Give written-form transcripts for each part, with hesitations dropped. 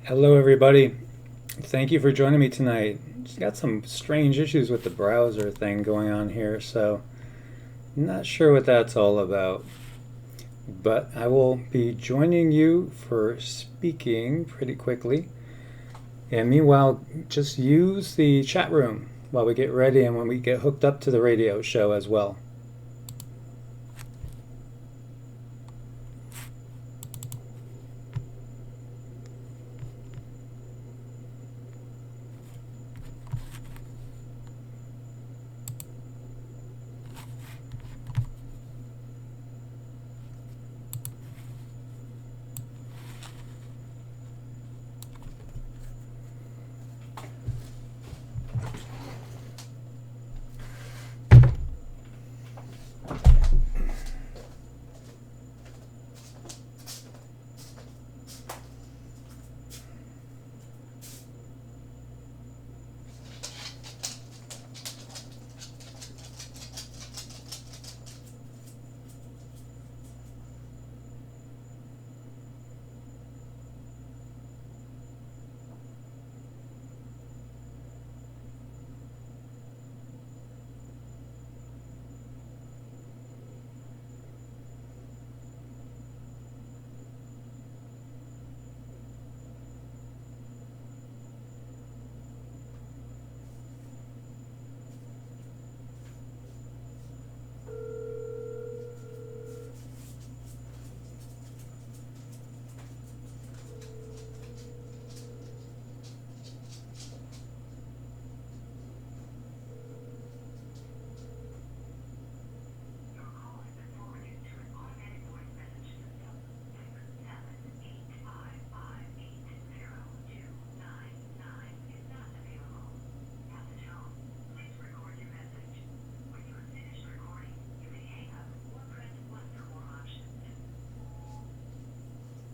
Hello, everybody. Thank you for joining me tonight. Just got some strange issues with the browser thing going on here, so not sure what that's all about. But I will be joining you for speaking pretty quickly. And meanwhile, just use the chat room while we get ready and when we get hooked up to the radio show as well.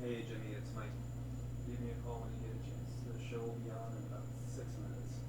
Hey Jimmy, it's Mike. Give me a call when you get a chance. The show will be on in about 6 minutes.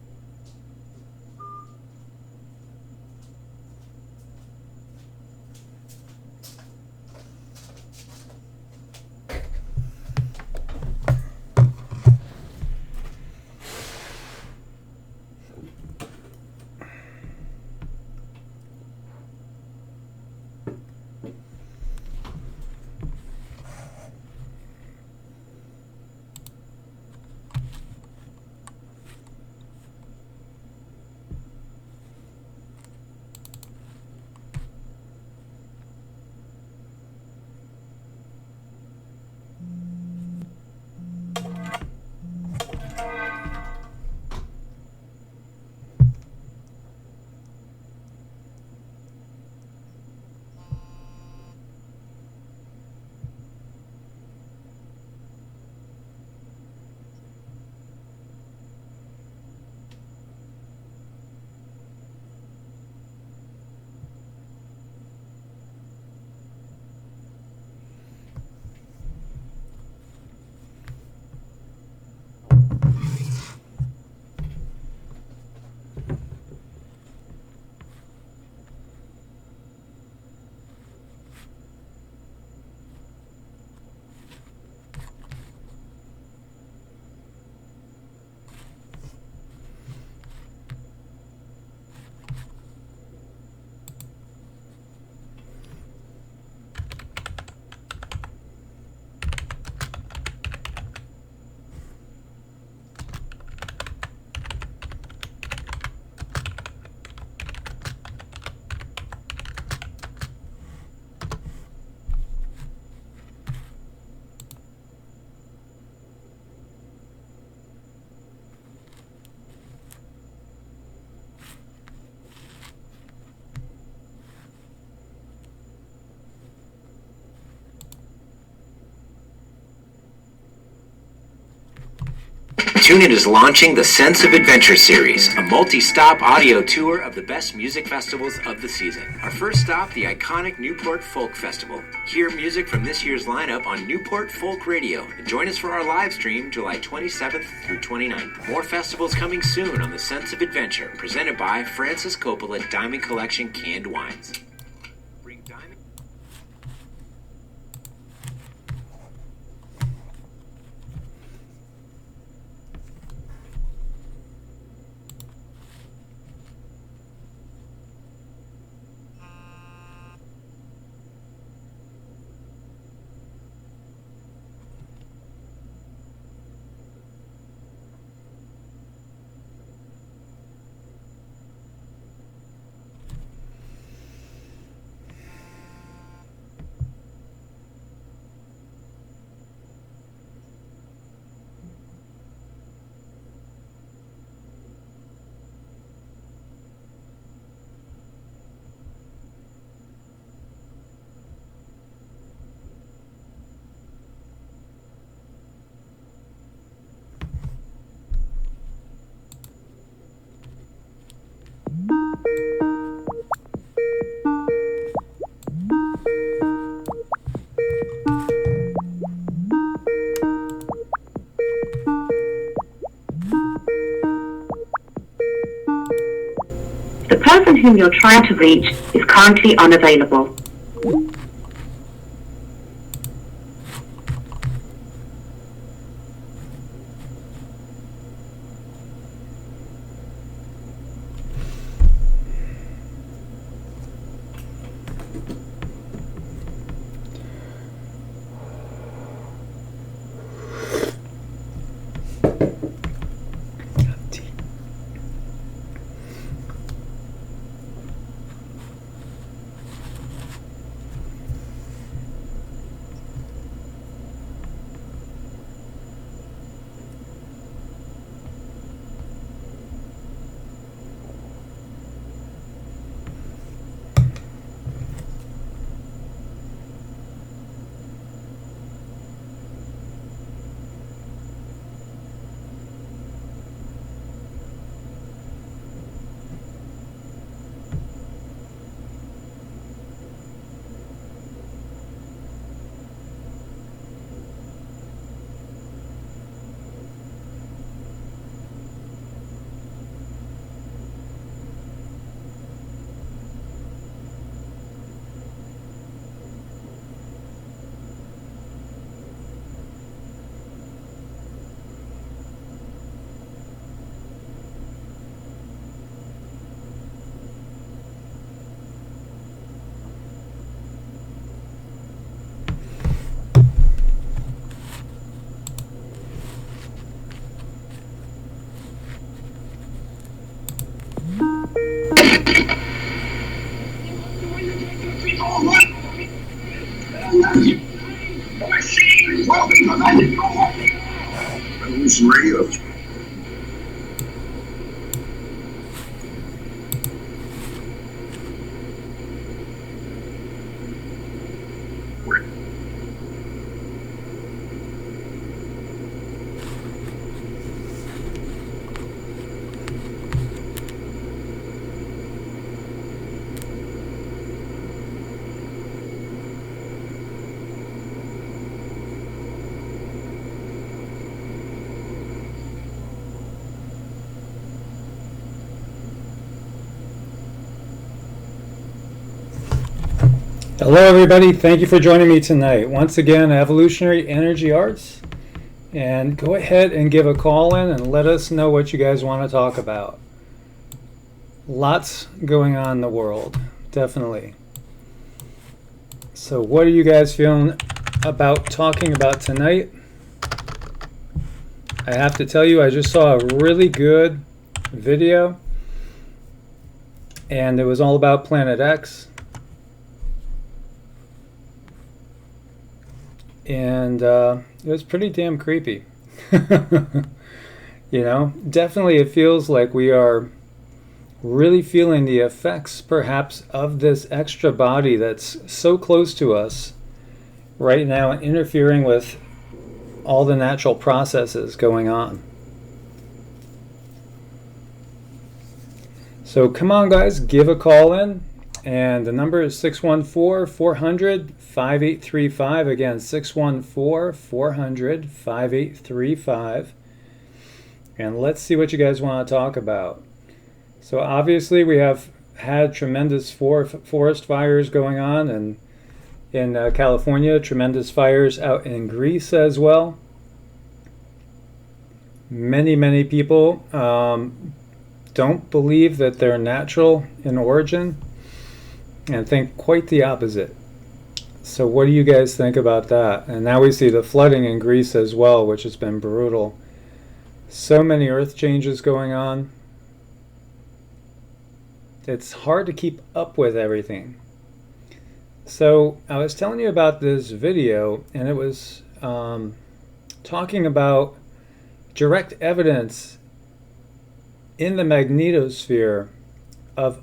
TuneIn is launching the Sense of Adventure series, a multi-stop audio tour of the best music festivals of the season. Our first stop, the iconic Newport Folk Festival. Hear music from this year's lineup on Newport Folk Radio and join us for our live stream July 27th through 29th. More festivals coming soon on the Sense of Adventure, presented by Francis Coppola Diamond Collection Canned Wines. Bring Diamond. person whom you're trying to reach is currently unavailable. Revolutionary. Hello everybody, thank you for joining me tonight. Once again, Evolutionary Energy Arts. And go ahead and give a call in and let us know what you guys want to talk about. Lots going on in the world, definitely. So what are you guys feeling about talking about tonight? I have to tell you, I just saw a really good video and it was all about Planet X. And it was pretty damn creepy. You know, definitely it feels like we are really feeling the effects perhaps of this extra body that's so close to us right now and interfering with all the natural processes going on. So come on guys, give a call in. And the number is 614-400-5835. Again, 614-400-5835. And let's see what you guys want to talk about. So obviously we have had tremendous forest fires going on and in California, tremendous fires out in Greece as well. Many people don't believe that they're natural in origin and think quite the opposite. So what do you guys think about that? And now we see the flooding in Greece as well, which has been brutal. So many earth changes going on. It's hard to keep up with everything. So I was telling you about this video, and it was talking about direct evidence in the magnetosphere of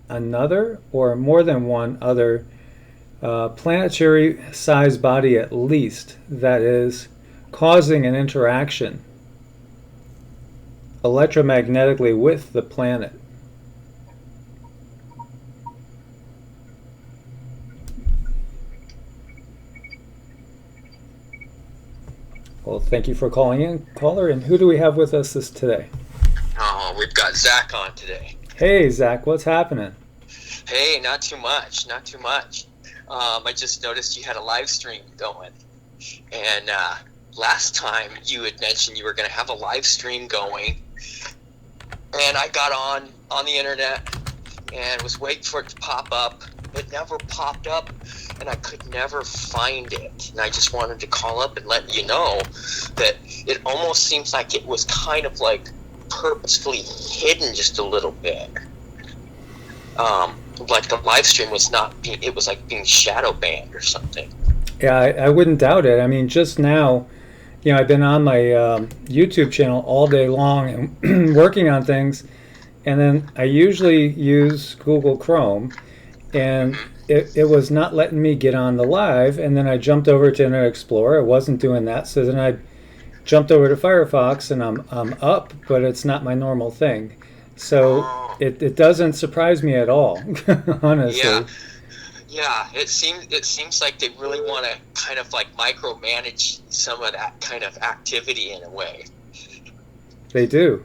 another or more than one other planetary size body at least that is causing an interaction electromagnetically with the planet. Well, thank you for calling in, caller. And who do we have with us today? Oh, we've got Zach on today. Hey, Zach, what's happening? Hey, not too much, not too much. I just noticed you had a live stream going. And last time you had mentioned you were going to have a live stream going. And I got on the internet and was waiting for it to pop up. It never popped up, and I could never find it. And I just wanted to call up and let you know that it almost seems like it was kind of like purposefully hidden just a little bit. Like the live stream was not being, it was like being shadow banned or something. Yeah, I wouldn't doubt it. I mean, just now, I've been on my YouTube channel all day long and working on things, and then I usually use Google Chrome, and it was not letting me get on the live, and then I jumped over to Internet Explorer. It wasn't doing that, so then I jumped over to Firefox, and I'm up, but it's not my normal thing. So it doesn't surprise me at all, honestly. Yeah, it seems like they really want to kind of like micromanage some of that kind of activity in a way. They do.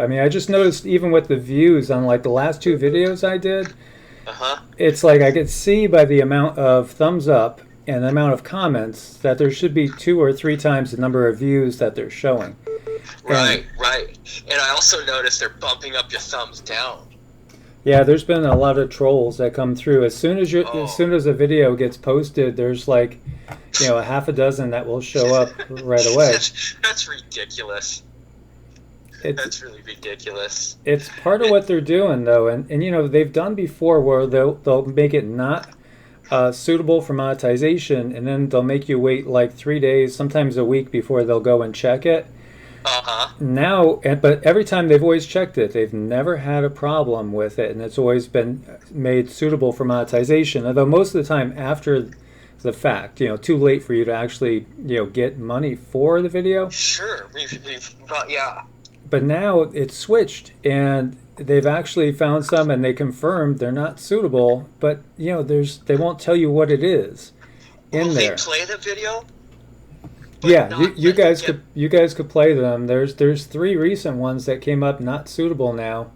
I mean, I just noticed even with the views on like the last two videos I did, it's like I could see by the amount of thumbs up and the amount of comments that there should be 2 or 3 times the number of views that they're showing. Right. And I also noticed they're bumping up your thumbs down. Yeah, there's been a lot of trolls that come through. As soon as a video gets posted, there's like, a half a dozen that will show up right away. That's ridiculous. That's really ridiculous. It's part of what they're doing, though, and they've done before where they'll make it not suitable for monetization, and then they'll make you wait like 3 days, sometimes a week before they'll go and check it. Now, but every time they've always checked it, they've never had a problem with it, and it's always been made suitable for monetization. Although most of the time after the fact, too late for you to actually, get money for the video. Sure, yeah. But now it's switched, and they've actually found some, and they confirmed they're not suitable. But they won't tell you what it is in there. Will they play the video? Yeah, you guys could play them. There's 3 recent ones that came up not suitable now,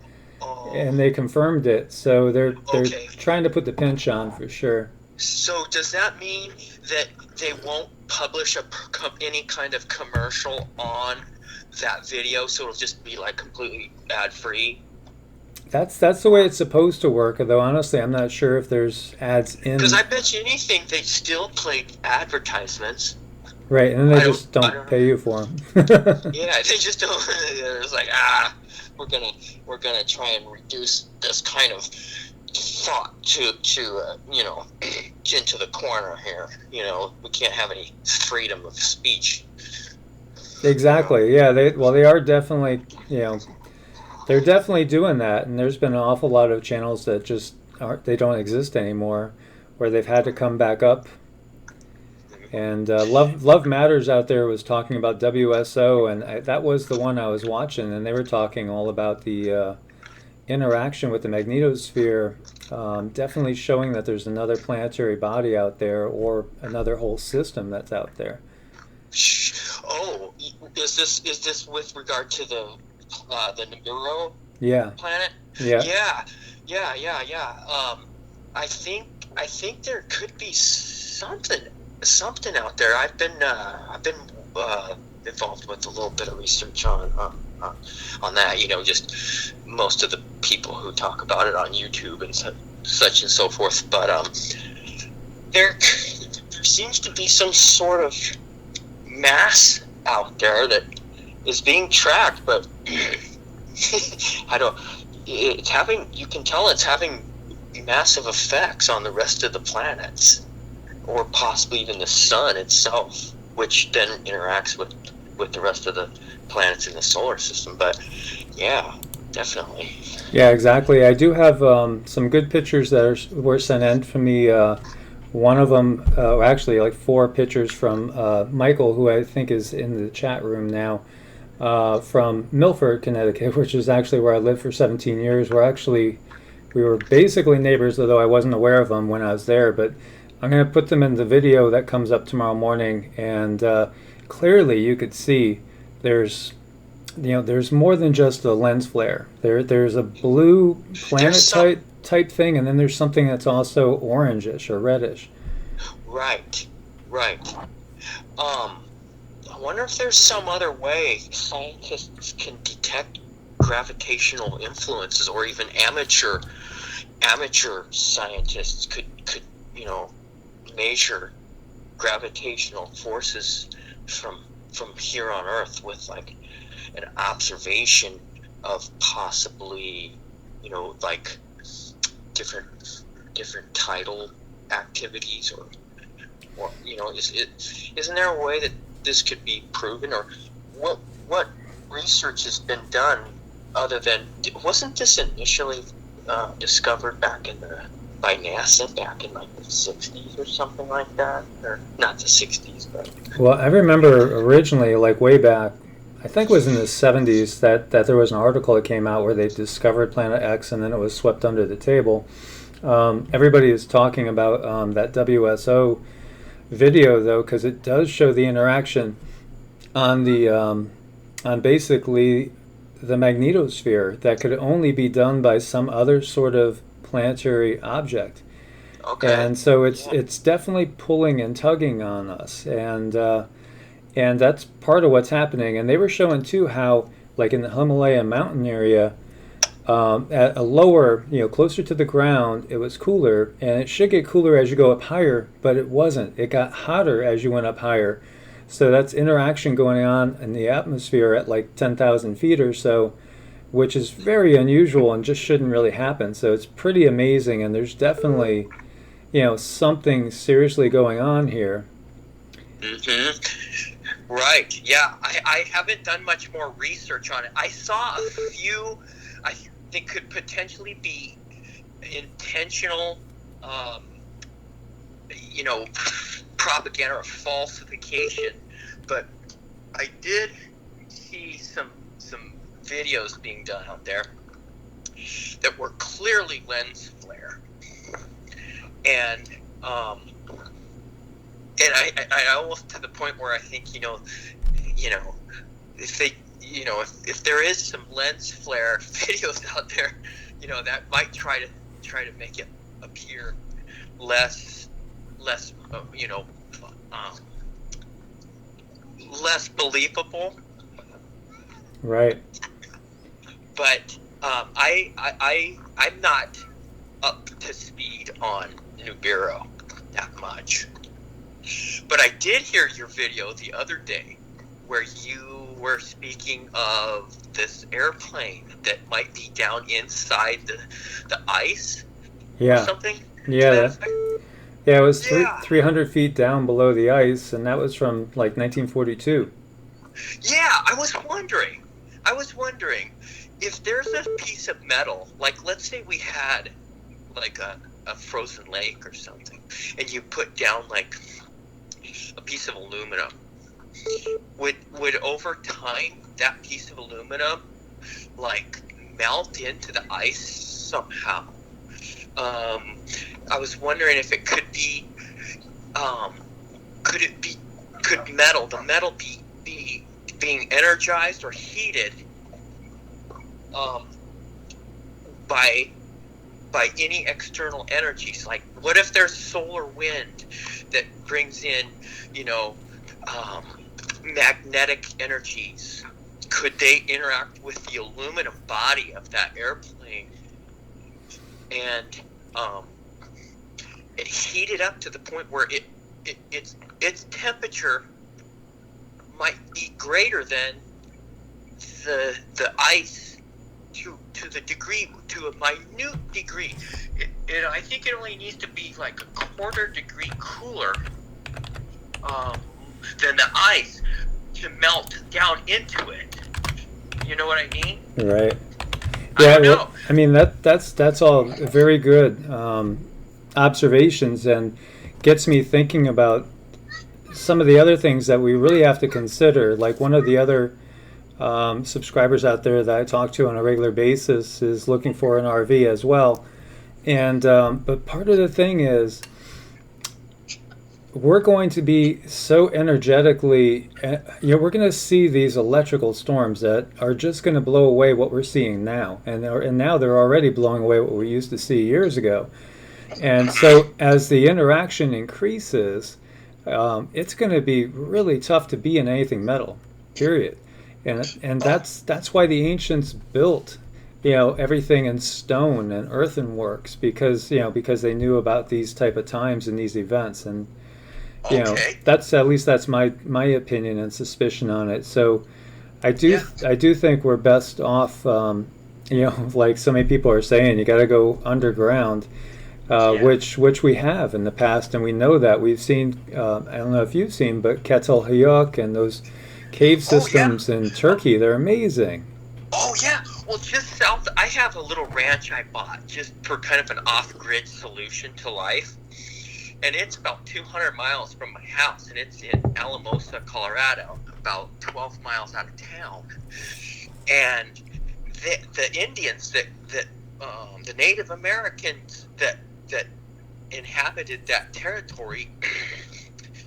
and they confirmed it. So they're trying to put the pinch on for sure. So does that mean that they won't publish any kind of commercial on that video? So it'll just be like completely ad free? That's the way it's supposed to work. Although honestly, I'm not sure if there's ads in. Because I bet you anything they still play advertisements. Right, and they just don't pay you for them. Yeah, they just don't. It's like, we're gonna try and reduce this kind of thought to into the corner here. We can't have any freedom of speech. Exactly. Yeah. They are definitely. They're definitely doing that, and there's been an awful lot of channels that just they don't exist anymore, where they've had to come back up. And Love Matters out there was talking about WSO, and that was the one I was watching, and they were talking all about the interaction with the magnetosphere, definitely showing that there's another planetary body out there or another whole system that's out there. Oh, is this with regard to the Nibiru planet? Yeah. I think there could be something out there. I've been involved with a little bit of research on that. Just most of the people who talk about it on YouTube and such and so forth. But there seems to be some sort of mass out there that is being tracked, but you can tell it's having massive effects on the rest of the planets, or possibly even the sun itself, which then interacts with the rest of the planets in the solar system. But yeah, definitely. Yeah, exactly. I do have some good pictures that were sent in for me. One of them, actually like 4 pictures from Michael, who I think is in the chat room now, from Milford, Connecticut, which is actually where I lived for 17 years. We were basically neighbors, although I wasn't aware of them when I was there. But I'm going to put them in the video that comes up tomorrow morning, and clearly you could see there's there's more than just a lens flare. There's a blue planet type thing, and then there's something that's also orangish or reddish. Right. I wonder if there's some other way scientists can detect gravitational influences, or even amateur scientists could measure gravitational forces from here on Earth with like an observation of possibly like different tidal activities, or isn't there a way that this could be proven, or what research has been done other than, wasn't this initially discovered by NASA back in like the 60s or something like that, or not the 60s, but well, I remember originally, like way back, I think it was in the 70s, that there was an article that came out where they discovered Planet X, and then it was swept under the table. Everybody is talking about that WSO video, though, because it does show the interaction on basically the magnetosphere that could only be done by some other sort of planetary object. Okay. And so it's definitely pulling and tugging on us, and that's part of what's happening. And they were showing too how, like in the Himalaya mountain area, at a lower, closer to the ground, it was cooler, and it should get cooler as you go up higher, but it wasn't. It got hotter as you went up higher. So that's interaction going on in the atmosphere at like 10,000 feet or so, which is very unusual and just shouldn't really happen. So it's pretty amazing, and there's definitely, something seriously going on here. Mm-hmm. Right. Yeah. I haven't done much more research on it. I saw a few I think could potentially be intentional, propaganda or falsification, but I did see some videos being done out there that were clearly lens flare, and I almost to the point where I think if they if there is some lens flare videos out there, that might try to make it appear less less believable. Right. But I'm not up to speed on Nibiru that much. But I did hear your video the other day where you were speaking of this airplane that might be down inside the ice or something. Yeah. It was 300 feet down below the ice, and that was from like 1942. Yeah, I was wondering if there's a piece of metal, like let's say we had like a frozen lake or something, and you put down like a piece of aluminum, would over time that piece of aluminum like melt into the ice somehow? I was wondering if it could be, could the metal be being energized or heated by any external energies? Like, what if there's solar wind that brings in, magnetic energies? Could they interact with the aluminum body of that airplane and heat it up to the point where its temperature might be greater than the ice to a minute degree? I think it only needs to be like a quarter degree cooler than the ice to melt down into it. You know what I mean? Right. Yeah, well, I mean that's all very good observations, and gets me thinking about some of the other things that we really have to consider. Like one of the other subscribers out there that I talk to on a regular basis is looking for an RV as well, and but part of the thing is we're going to be so energetically, we're going to see these electrical storms that are just going to blow away what we're seeing now, and now they're already blowing away what we used to see years ago. And so as the interaction increases, it's going to be really tough to be in anything metal, period. And that's why the ancients built, everything in stone and earthenworks, because they knew about these type of times and these events. And that's, at least that's my opinion and suspicion on it. So I do think we're best off, like so many people are saying, you got to go underground. Which we have in the past, and we know that we've seen. I don't know if you've seen, but Ketel Hayuk and those cave systems in Turkey, they're amazing. Oh yeah, well, just south, I have a little ranch I bought just for kind of an off-grid solution to life, and it's about 200 miles from my house, and it's in Alamosa, Colorado, about 12 miles out of town. And the Indians the Native Americans that inhabited that territory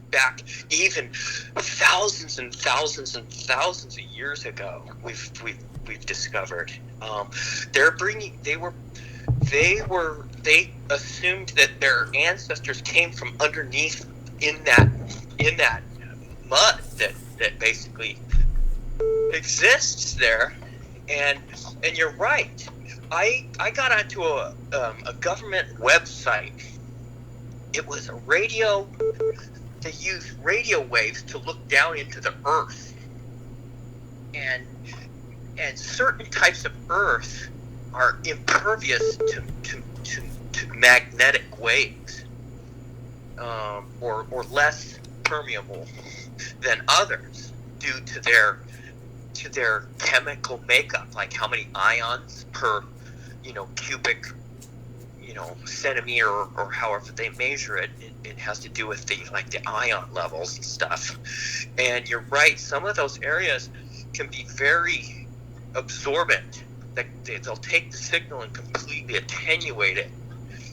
back even thousands and thousands and thousands of years ago, we've discovered, they assumed that their ancestors came from underneath in that mud that basically exists there. And you're right. I got onto a government website. It was a radio. They used radio waves to look down into the earth, and certain types of earth are impervious to magnetic waves, or less permeable than others due to their chemical makeup, like how many ions per cubic centimeter, or however they measure it. It has to do with the ion levels and stuff. And you're right, some of those areas can be very absorbent. They'll take the signal and completely attenuate it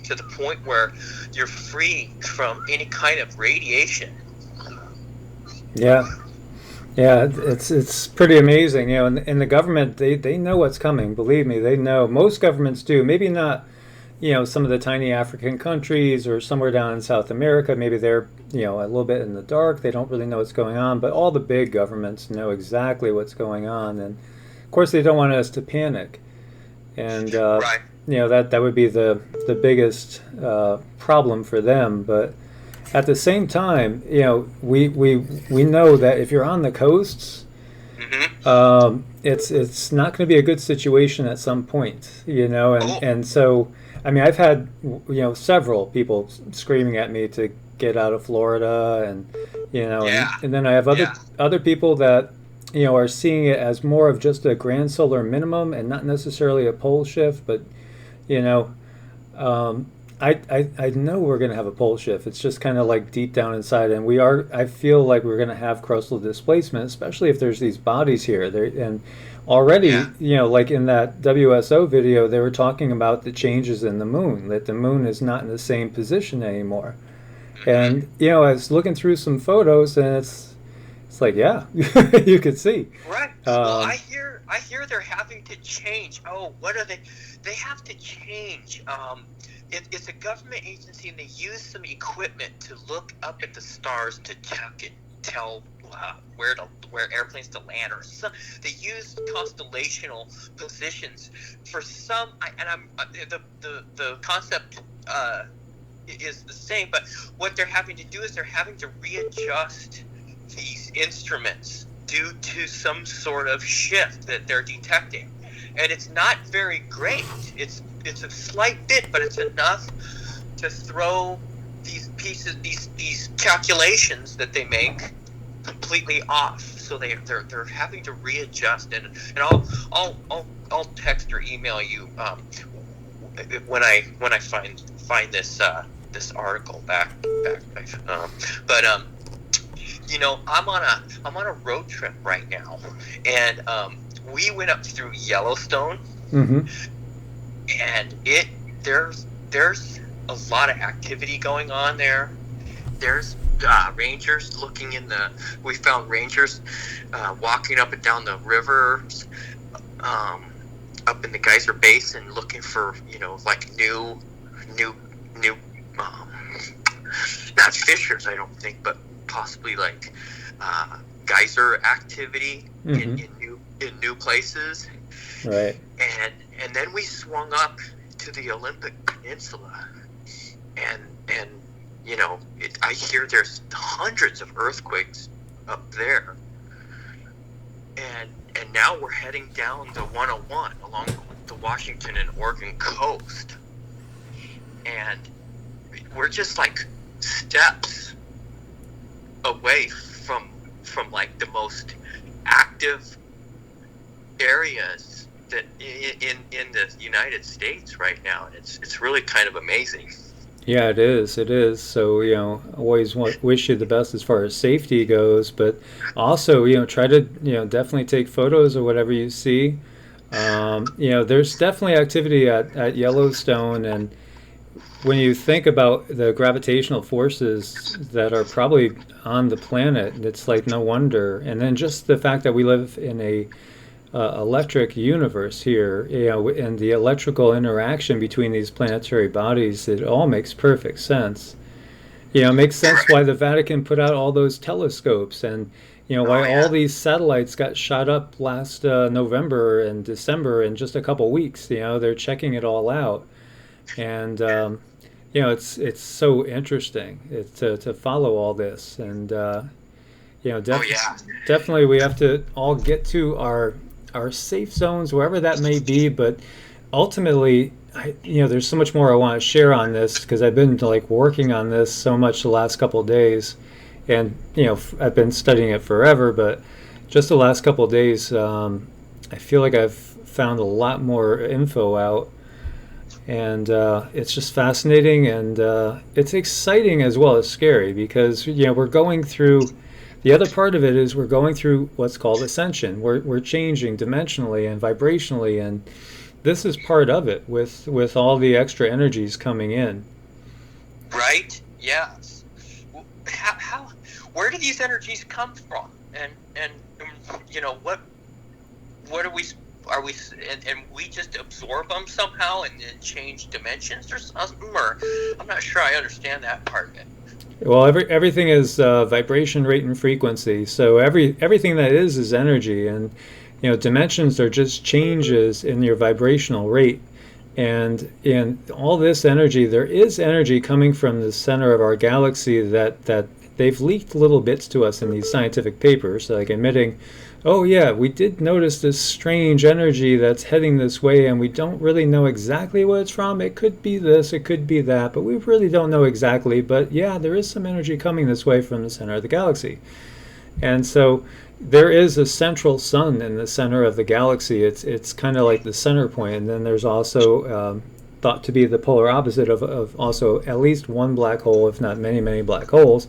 to the point where you're free from any kind of radiation. Yeah, it's pretty amazing, and the government, they know what's coming. Believe me, they know. Most governments do. Maybe not, some of the tiny African countries or somewhere down in South America. Maybe they're, a little bit in the dark. They don't really know what's going on. But all the big governments know exactly what's going on, and of course they don't want us to panic. And right. That would be the biggest problem for them. But at the same time, we know that if you're on the coasts, it's not going to be a good situation at some point, and so, I mean, I've had several people screaming at me to get out of Florida, and and then I have other people that are seeing it as more of just a grand solar minimum and not necessarily a pole shift, but I know we're going to have a pole shift. It's just kind of like deep down inside, and I feel like we're going to have crustal displacement, especially if there's these bodies here. And already, like in that WSO video, they were talking about the changes in the moon, that the moon is not in the same position anymore. And, I was looking through some photos, and it's like, yeah, you could see. Right. Well, I hear they're having to change. Oh, what are they? They have to change. It's a government agency, and they use some equipment to look up at the stars to check and tell where airplanes to land, or some. They use constellational positions for some. The concept is the same, but what they're having to do is they're having to readjust these instruments due to some sort of shift that they're detecting, and it's not very great. It's a slight bit, but it's enough to throw these pieces, these calculations that they make, completely off. So they're having to readjust, and I'll text or email you when I find this article back. But I'm on a road trip right now, and we went up through Yellowstone. Mm-hmm. And there's a lot of activity going on there. There's rangers looking we found rangers walking up and down the river, up in the geyser basin, looking for, like new not fissures, I don't think, but possibly like geyser activity in new places. Right. And then we swung up to the Olympic Peninsula, and I hear there's hundreds of earthquakes up there, and now we're heading down the 101 along the Washington and Oregon coast, and we're just like steps away from like the most active areas that in the United States right now, and it's really kind of amazing. Yeah, it is. It is. So, always wish you the best as far as safety goes, but also, try to, definitely take photos of whatever you see. There's definitely activity at Yellowstone, and when you think about the gravitational forces that are probably on the planet, it's like no wonder. And then just the fact that we live in a electric universe here, and the electrical interaction between these planetary bodies, it all makes perfect sense. It makes sense why the Vatican put out all those telescopes, and why all these satellites got shot up last November and December in just a couple weeks. They're checking it all out, and it's so interesting to follow all this, and definitely we have to all get to our safe zones, wherever that may be. But ultimately, there's so much more I want to share on this, because I've been working on this so much the last couple of days, and I've been studying it forever, but just the last couple of days, I feel like I've found a lot more info out, and it's just fascinating, and it's exciting as well as scary, because we're going through. The other part of it is we're going through what's called ascension. We're changing dimensionally and vibrationally, and this is part of it with all the extra energies coming in. Right? Yes. Where do these energies come from? And what are we and we just absorb them somehow and then change dimensions or something? Or I'm not sure I understand that part of it. Well, everything is vibration, rate, and frequency. So everything that is energy, and dimensions are just changes in your vibrational rate. And in all this energy, there is energy coming from the center of our galaxy that they've leaked little bits to us in these scientific papers, like admitting, oh yeah, we did notice this strange energy that's heading this way, and we don't really know exactly what it's from. It could be this, it could be that, but we really don't know exactly. But yeah, there is some energy coming this way from the center of the galaxy. And so there is a central sun in the center of the galaxy. It's kind of like the center point, and then there's also thought to be the polar opposite of also at least one black hole, if not many, many black holes.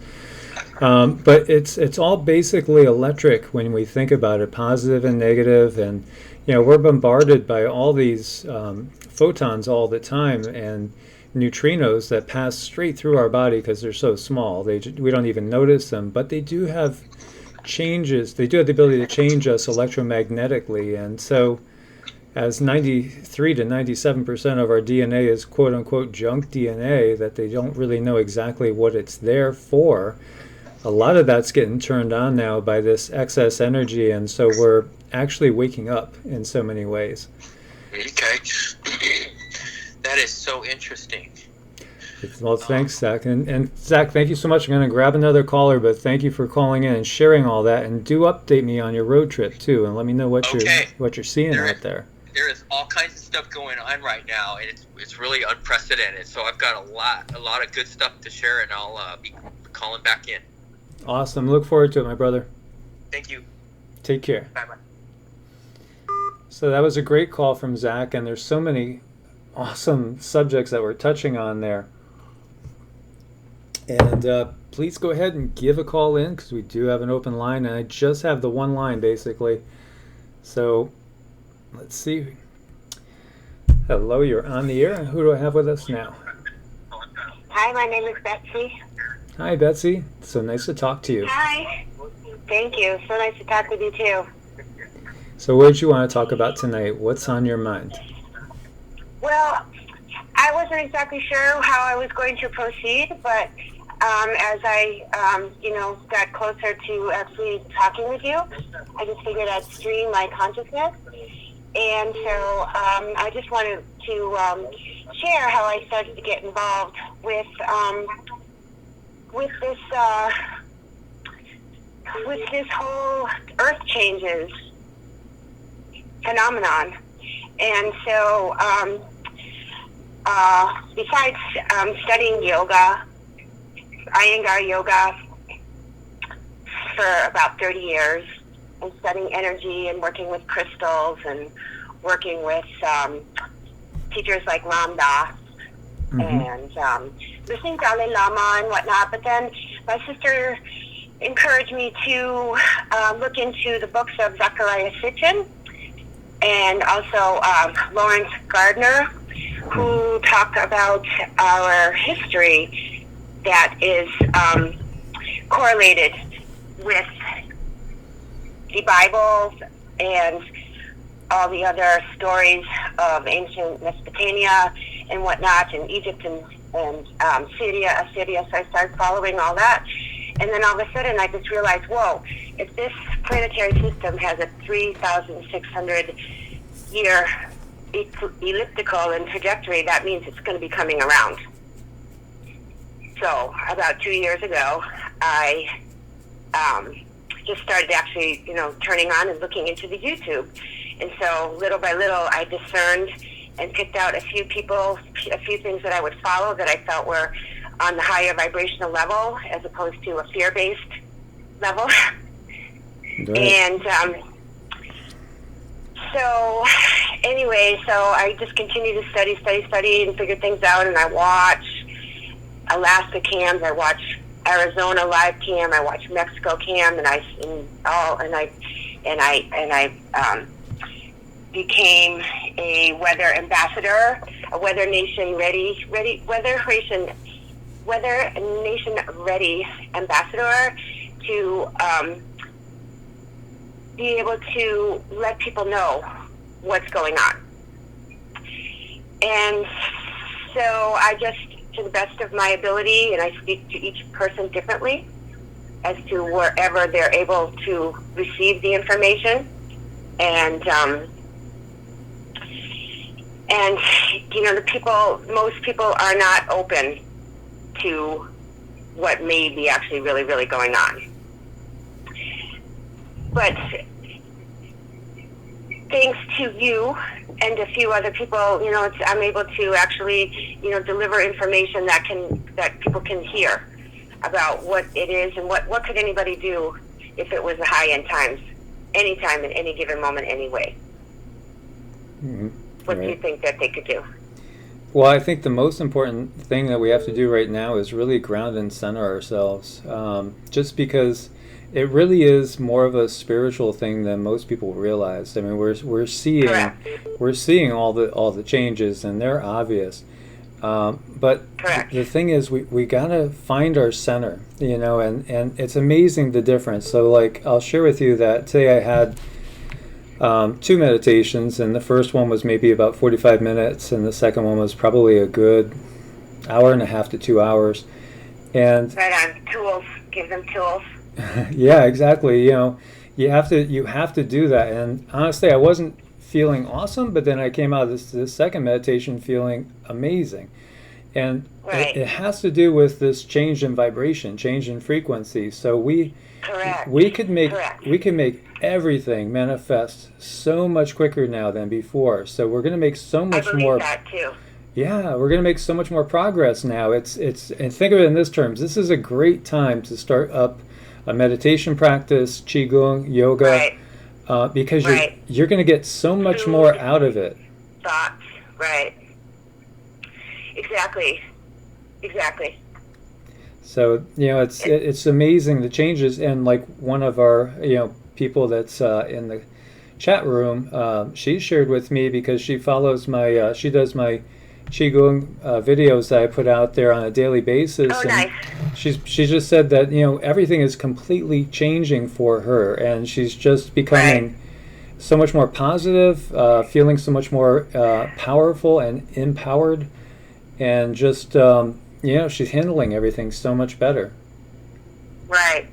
But it's all basically electric when we think about it, positive and negative, and we're bombarded by all these photons all the time, and neutrinos that pass straight through our body because they're so small. We don't even notice them, but they do have changes. They do have the ability to change us electromagnetically, and so as 93 to 97% of our DNA is quote-unquote junk DNA that they don't really know exactly what it's there for, a lot of that's getting turned on now by this excess energy, and so we're actually waking up in so many ways. Okay. That is so interesting. Well, thanks, Zach. And Zach, thank you so much. I'm going to grab another caller, but thank you for calling in and sharing all that. And do update me on your road trip, too, and let me know what you're seeing out there. There is all kinds of stuff going on right now, and it's really unprecedented. So I've got a lot of good stuff to share, and I'll be calling back in. Awesome. Look forward to it, my brother. Thank you. Take care. Bye-bye. So that was a great call from Zach, and there's so many awesome subjects that we're touching on there. And please go ahead and give a call in, because we do have an open line, and I just have the one line, basically. So let's see. Hello, you're on the air. Who do I have with us now? Hi, my name is Betsy. Hi, Betsy. So nice to talk to you. Hi. Thank you. So nice to talk with you too. So what did you want to talk about tonight? What's on your mind? Well, I wasn't exactly sure how I was going to proceed, but as I, got closer to actually talking with you, I just figured I'd stream my consciousness. And so I just wanted to share how I started to get involved with this whole Earth changes phenomenon. And so besides studying yoga, Iyengar yoga, for about 30 years, and studying energy and working with crystals and working with teachers like Ram Dass, and listening to Dalai Lama and whatnot. But then my sister encouraged me to look into the books of Zecharia Sitchin and also Lawrence Gardner, who talk about our history that is correlated with the Bible and all the other stories of ancient Mesopotamia and whatnot, and Egypt and Syria. So I started following all that. And then all of a sudden I just realized, whoa, if this planetary system has a 3,600 year elliptical and trajectory, that means it's going to be coming around. So about 2 years ago, I just started actually, turning on and looking into the YouTube. And so little by little, I discerned and picked out a few people, a few things that I would follow that I felt were on the higher vibrational level as opposed to a fear-based level. Right. And so I just continued to study and figure things out. And I watch Alaska cams, I watch Arizona live cam, I watch Mexico cam, and I became a weather ambassador, a weather nation ready ambassador to be able to let people know what's going on. And so I just, to the best of my ability, and I speak to each person differently as to wherever they're able to receive the information. And most people are not open to what may be actually really, really going on. But thanks to you and a few other people, I'm able to actually, deliver information that people can hear about what it is and what could anybody do if it was a high end times, anytime, in any given moment, anyway. Mm-hmm. What do you think that they could do? Well, I think the most important thing that we have to do right now is really ground and center ourselves, just because it really is more of a spiritual thing than most people realize. I mean, we're seeing all the changes, and they're obvious. But the thing is, we gotta find our center, and it's amazing the difference. So, like, I'll share with you that today I had 2 meditations, and the first one was maybe about 45 minutes, and the second one was probably a good hour and a half to 2 hours. And right on, tools. Give them tools. Yeah, exactly. You have to do that. And honestly, I wasn't feeling awesome, but then I came out of this second meditation feeling amazing. And it has to do with this change in vibration, change in frequency. So we could make everything manifest so much quicker now than before. So we're going to make so much more. I believe that too. Yeah, we're going to make so much more progress now. It's and think of it in this terms. This is a great time to start up a meditation practice, QiGong, yoga, because you're going to get so much more out of it. Thoughts, right? Exactly. So it's amazing the changes, and like one of our people that's in the chat room, she shared with me because she follows my she does my QiGong videos that I put out there on a daily basis. Oh, and nice. she just said that, you know, everything is completely changing for her, and she's just becoming so much more positive, feeling so much more powerful and empowered, and just you know, she's handling everything so much better. Right,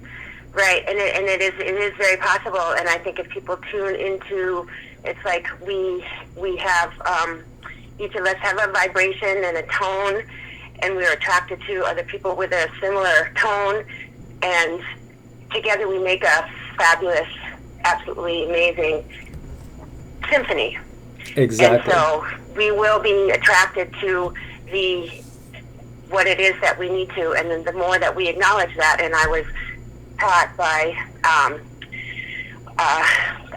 and it is very possible. And I think if people tune into, it's like we have each of us have a vibration and a tone, and we're attracted to other people with a similar tone, and together we make a fabulous, absolutely amazing symphony. Exactly. And so we will be attracted to what it is that we need to, and then the more that we acknowledge that. And I was taught by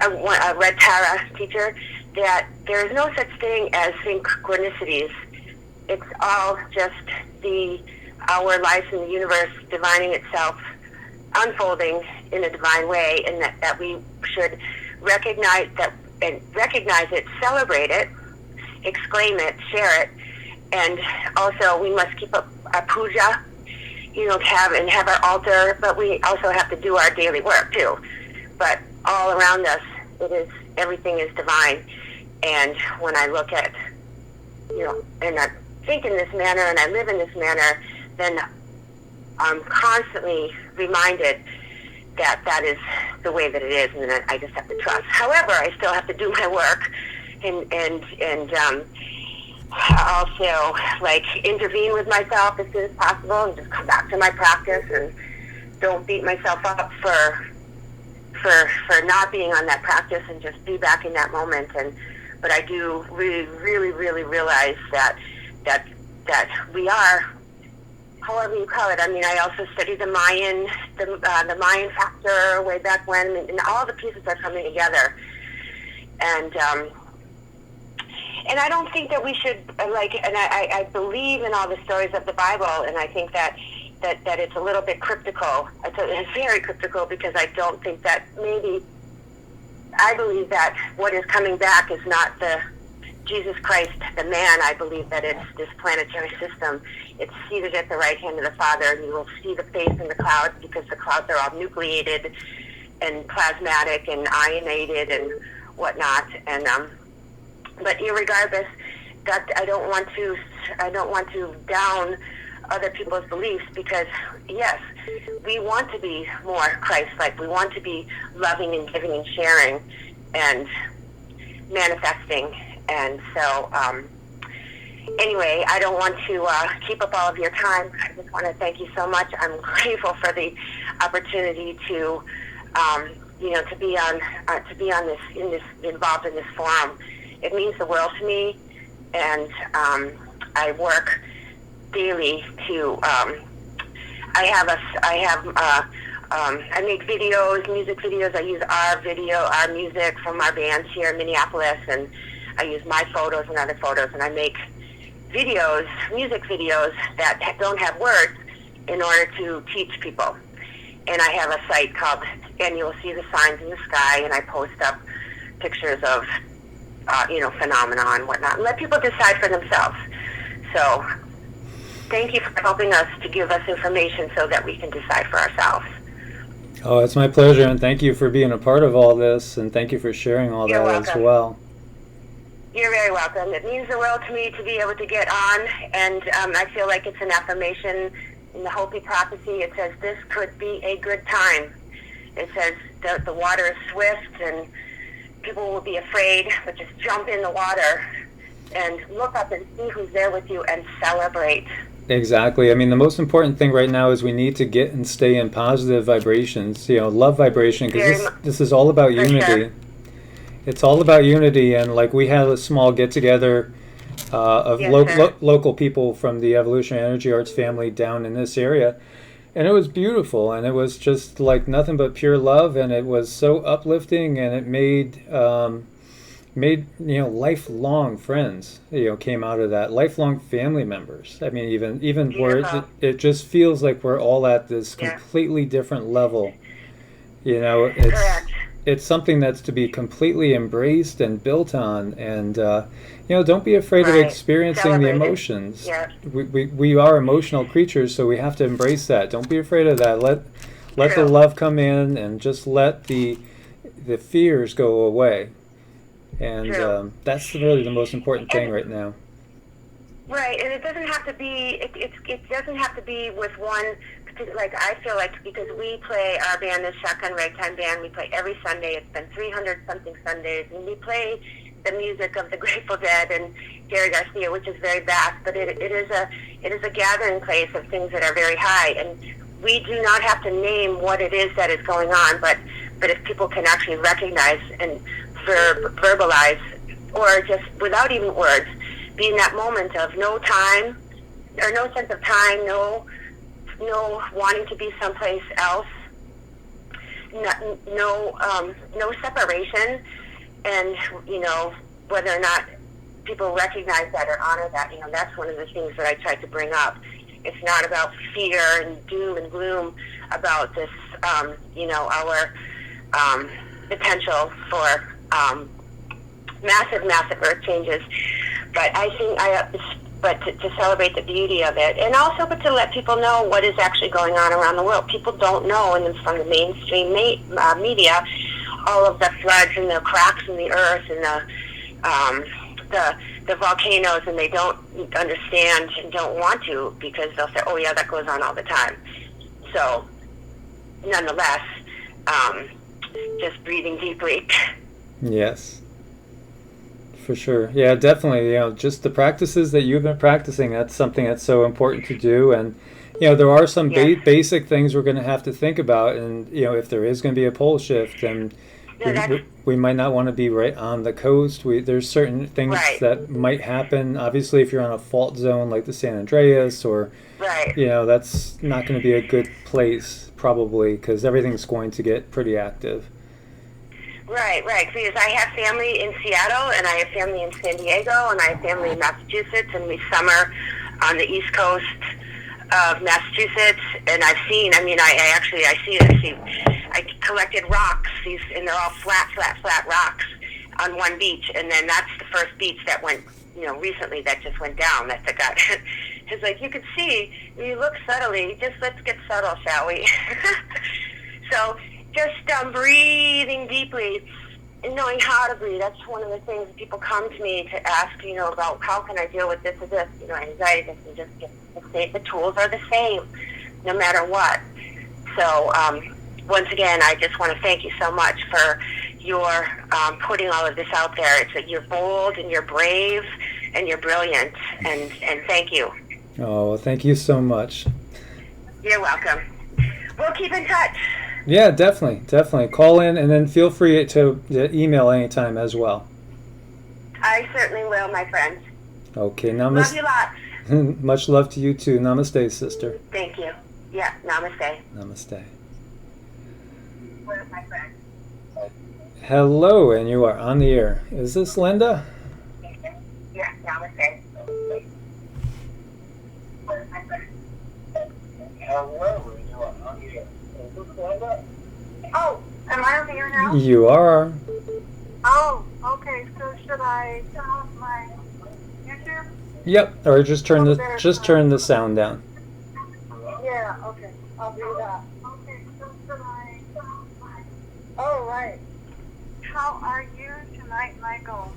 a Red Tara teacher that there is no such thing as synchronicities. It's all just our lives in the universe divining itself, unfolding in a divine way, and that we should recognize it, celebrate it, exclaim it, share it, and also we must keep up a puja, you know, have our altar, but we also have to do our daily work too. But all around us, everything is divine. And when I look at, you know, and I think in this manner and I live in this manner, then I'm constantly reminded that is the way that it is, and that I just have to trust. However, I still have to do my work, and also like intervene with myself as soon as possible, and just come back to my practice, and don't beat myself up for not being on that practice, and just be back in that moment. But I do really realize that we are, however you call it. I mean, I also studied the Mayan factor way back when, and all the pieces are coming together. And I don't think that we should, and I believe in all the stories of the Bible, and I think that it's a little bit cryptical. It's very cryptical, because I don't think that I believe that what is coming back is not the Jesus Christ, the man. I believe that it's this planetary system. It's seated at the right hand of the Father, and you will see the face in the clouds, because the clouds are all nucleated and plasmatic and ionated and whatnot. And but irregardless, that I don't want to down other people's beliefs, because yes, we want to be more Christ-like. We want to be loving and giving and sharing and manifesting. And so anyway, I don't want to keep up all of your time. I just want to thank you so much. I'm grateful for the opportunity to to be on this, involved in this forum. It means the world to me, and I work daily to. I make videos, music videos. I use our music from our bands here in Minneapolis, and I use my photos and other photos, and I make videos, music videos that don't have words, in order to teach people. And I have a site called, and you'll see the signs in the sky, and I post up pictures of phenomena and whatnot, and let people decide for themselves. So thank you for helping us to give us information so that we can decide for ourselves. Oh, it's my pleasure, and thank you for being a part of all this, and thank you for sharing all You're that welcome. as well. You're very welcome. It means the world to me to be able to get on, and I feel like it's an affirmation. In the Hopi prophecy, it says this could be a good time. It says that the water is swift, and people will be afraid, but just jump in the water and look up and see who's there with you and celebrate. Exactly. I mean, the most important thing right now is we need to get and stay in positive vibrations, love vibration, because this is all about unity. Sure. It's all about unity, and like we had a small get-together of local people from the Evolutionary Energy Arts family down in this area, and it was beautiful, and it was just like nothing but pure love, and it was so uplifting, and it made lifelong friends came out of that, lifelong family members. I mean, even where it just feels like we're all at this completely different level. It's Correct. it's something that's to be completely embraced and built on, and don't be afraid of Right. experiencing the Celebrated. emotions. Yeah. We are emotional creatures, so we have to embrace that. Don't be afraid of that. Let the True. love come in, and just let the fears go away. And True. that's really the most important thing And- right now. Right, and it doesn't have to be. It doesn't have to be with one. Like I feel like because we play our band, the Shotgun Ragtime Band, we play every Sunday. It's been 300 something Sundays, and we play the music of the Grateful Dead and Gary Garcia, which is very vast. But it is a gathering place of things that are very high, and we do not have to name what it is that is going on. But if people can actually recognize and verbalize, or just without even words, be in that moment of no time, or no sense of time, no wanting to be someplace else, no separation, and whether or not people recognize that or honor that, that's one of the things that I try to bring up. It's not about fear and doom and gloom about this, our potential for massive earth changes, but I think but to celebrate the beauty of it, and also but to let people know what is actually going on around the world. People don't know, and from the mainstream media, all of the floods and the cracks in the earth and the volcanoes, and they don't understand and don't want to, because they'll say, "Oh yeah, that goes on all the time." So, nonetheless, just breathing deeply. Yes. For sure. Yeah, definitely. Just the practices that you've been practicing, that's something that's so important to do. And, there are some basic things we're going to have to think about. And, if there is going to be a pole shift, then we might not want to be right on the coast. There's certain things that might happen. Obviously, if you're on a fault zone like the San Andreas, or, that's not going to be a good place probably, because everything's going to get pretty active. Right, because I have family in Seattle, and I have family in San Diego, and I have family in Massachusetts, and we summer on the East Coast of Massachusetts, and I've seen, I collected rocks, and they're all flat rocks on one beach, and then that's the first beach that went, recently that just went down, that got, it's like, you could see, you look subtly, just let's get subtle, shall we? So, just breathing deeply and knowing how to breathe. That's one of the things people come to me to ask, about how can I deal with this or this, anxiety. And just the tools are the same, no matter what. So once again, I just want to thank you so much for your putting all of this out there. It's that you're bold and you're brave and you're brilliant, and thank you. Oh, thank you so much. You're welcome. We'll keep in touch. Yeah, definitely. Call in, and then feel free to email anytime as well. I certainly will, my friend. Okay, Love you lots. Much love to you too. Namaste, sister. Thank you. Yeah, namaste. Namaste. Where's my friend? Hello, and you are on the air. Is this Linda? Yeah, namaste. Where's my friend? Hello, you are on the air. Is this Linda? Oh, am I on the air now? You are. Oh, okay. So should I turn off my YouTube? Yep. Or just turn the sound down. Yeah. Okay. I'll do that. Okay. So should I turn off my? Oh, right. How are you tonight, Michael?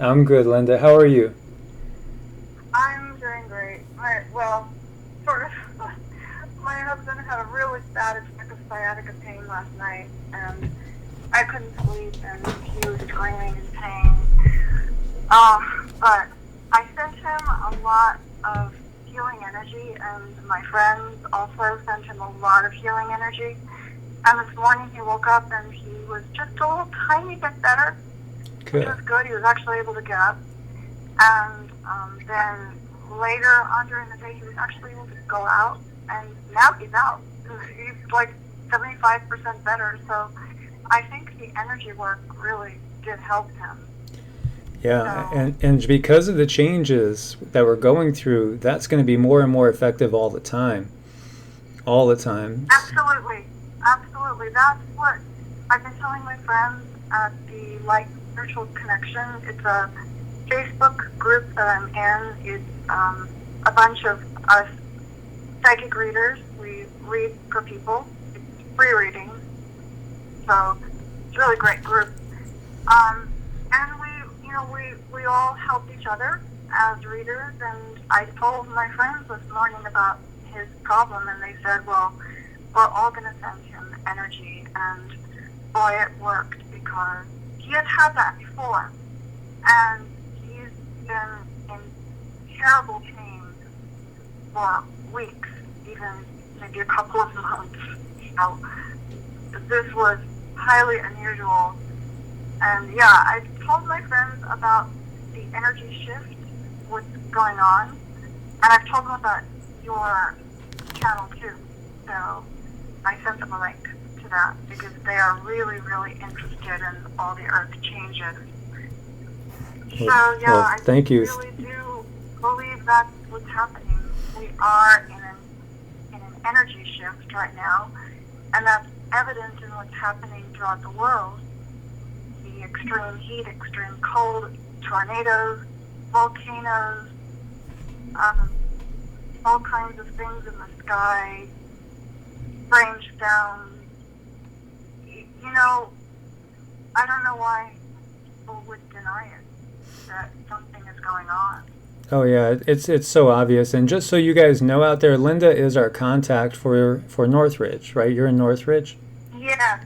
I'm good, Linda. How are you? I'm doing great. My husband had a really bad attack of sciatica pain last night, and I couldn't sleep, and he was screaming in pain. But I sent him a lot of healing energy, and my friends also sent him a lot of healing energy. And this morning he woke up and he was just a little tiny bit better, Good. which was good. He was actually able to get up. And then later on during the day, he was actually able to go out, and now he's out. He's like 75% better. So I think the energy work really did help him. Yeah, So, and because of the changes that we're going through, that's going to be more and more effective all the time. All the time. absolutely. That's what I've been telling my friends at the Light Spiritual Connection. It's a Facebook group that I'm in. It's a bunch of us psychic readers. We read for people. It's free reading. So it's a really great group. And we all help each other as readers. And I told my friends this morning about his problem, and they said, well, we're all going to send him energy. And boy, it worked, because he has had that before. And he's been in terrible pain for weeks, even maybe a couple of months. So this was highly unusual. And yeah, I told my friends about the energy shift, what's going on, and I've told them about your channel too. So I sent them a link to that, because they are really, really interested in all the earth changes. So yeah, well, thank you. I really do believe that's what's happening. We are in an energy shift right now, and that's evident in what's happening throughout the world. The extreme heat, extreme cold, tornadoes, volcanoes, all kinds of things in the sky, strange sounds. You know, I don't know why people would deny it, that something is going on. Oh yeah, it's so obvious. And just so you guys know out there, Linda is our contact for Northridge, right? You're in Northridge? Yeah,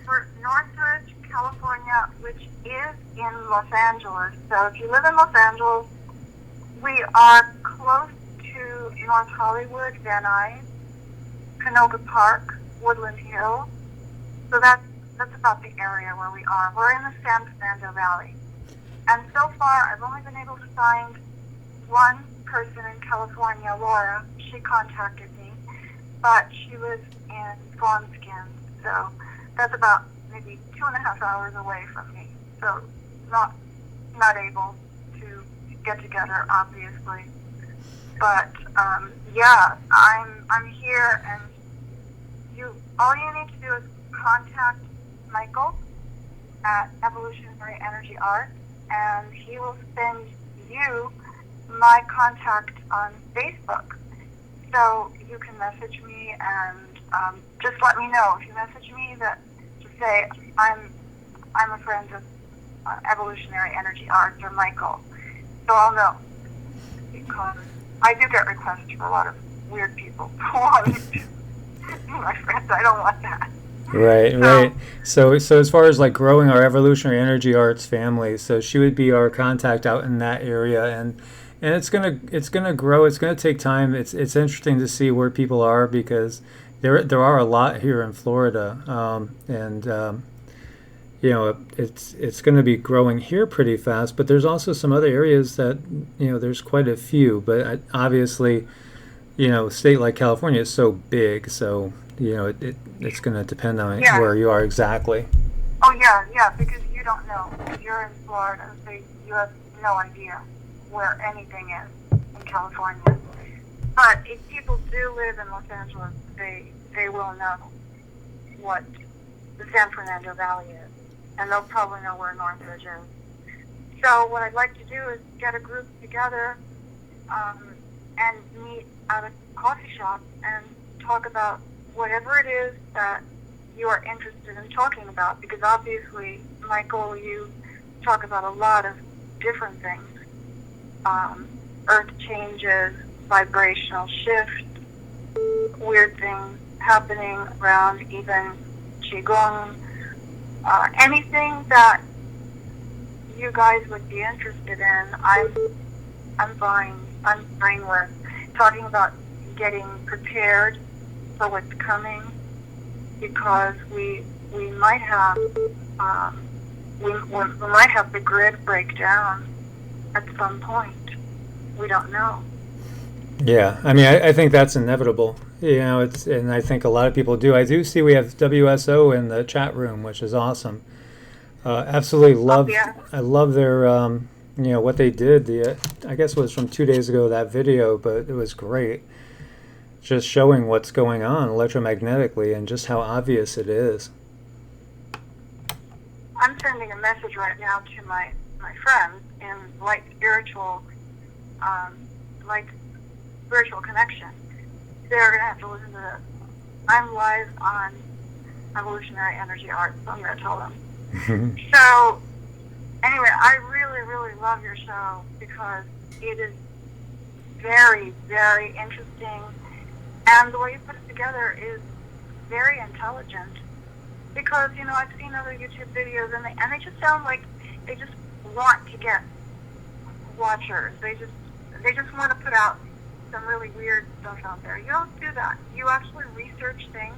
for Northridge, California, which is in Los Angeles. So if you live in Los Angeles, we are close to North Hollywood, Van Nuys, Canoga Park, Woodland Hill. So that's about the area where we are. We're in the San Fernando Valley. And so far, I've only been able to find one person in California, Laura. She contacted me, but she was in Swanskin. So that's about maybe 2.5 hours away from me. So not able to get together, obviously. But yeah, I'm here, and all you need to do is contact Michael at evolutionaryenergyarts, and he will send you my contact on Facebook. So you can message me, and just let me know. If you message me, to say I'm a friend of Evolutionary Energy Arts or Michael, so I'll know, because I do get requests for a lot of weird people wanting to be my friends. I don't want that. Right. So as far as like growing our Evolutionary Energy Arts family, so she would be our contact out in that area, and it's gonna grow. It's gonna take time. It's interesting to see where people are, because there are a lot here in Florida, and you know, it's going to be growing here pretty fast. But there's also some other areas that, you know, there's quite a few. But obviously, you know, a state like California is so big, so you know it's going to depend on where you are exactly. Oh yeah, because you don't know. You're in Florida, so you have no idea where anything is in California. But if people do live in Los Angeles, they will know what the San Fernando Valley is, and they'll probably know where Northridge is. So what I'd like to do is get a group together and meet at a coffee shop and talk about whatever it is that you are interested in talking about, because obviously, Michael, you talk about a lot of different things. Earth changes, vibrational shift, weird things happening around even QiGong, anything that you guys would be interested in, I'm fine with. Talking about getting prepared for what's coming, because we might have we might have the grid break down at some point. We don't know. Yeah, I mean, I think that's inevitable. You know, and I think a lot of people do. I do see we have WSO in the chat room, which is awesome. Absolutely love. I love their, you know, what they did. I guess it was from 2 days ago, that video, but it was great. Just showing what's going on electromagnetically and just how obvious it is. I'm sending a message right now to my friends in light spiritual connection. They're going to have to listen to this. I'm live on Evolutionary Energy Arts, so I'm going to tell them. So, anyway, I really, really love your show because it is very, very interesting, and the way you put it together is very intelligent. Because, you know, I've seen other YouTube videos, and they just sound like they just want to get watchers. They just want to put out some really weird stuff out there. You don't do that. You actually research things,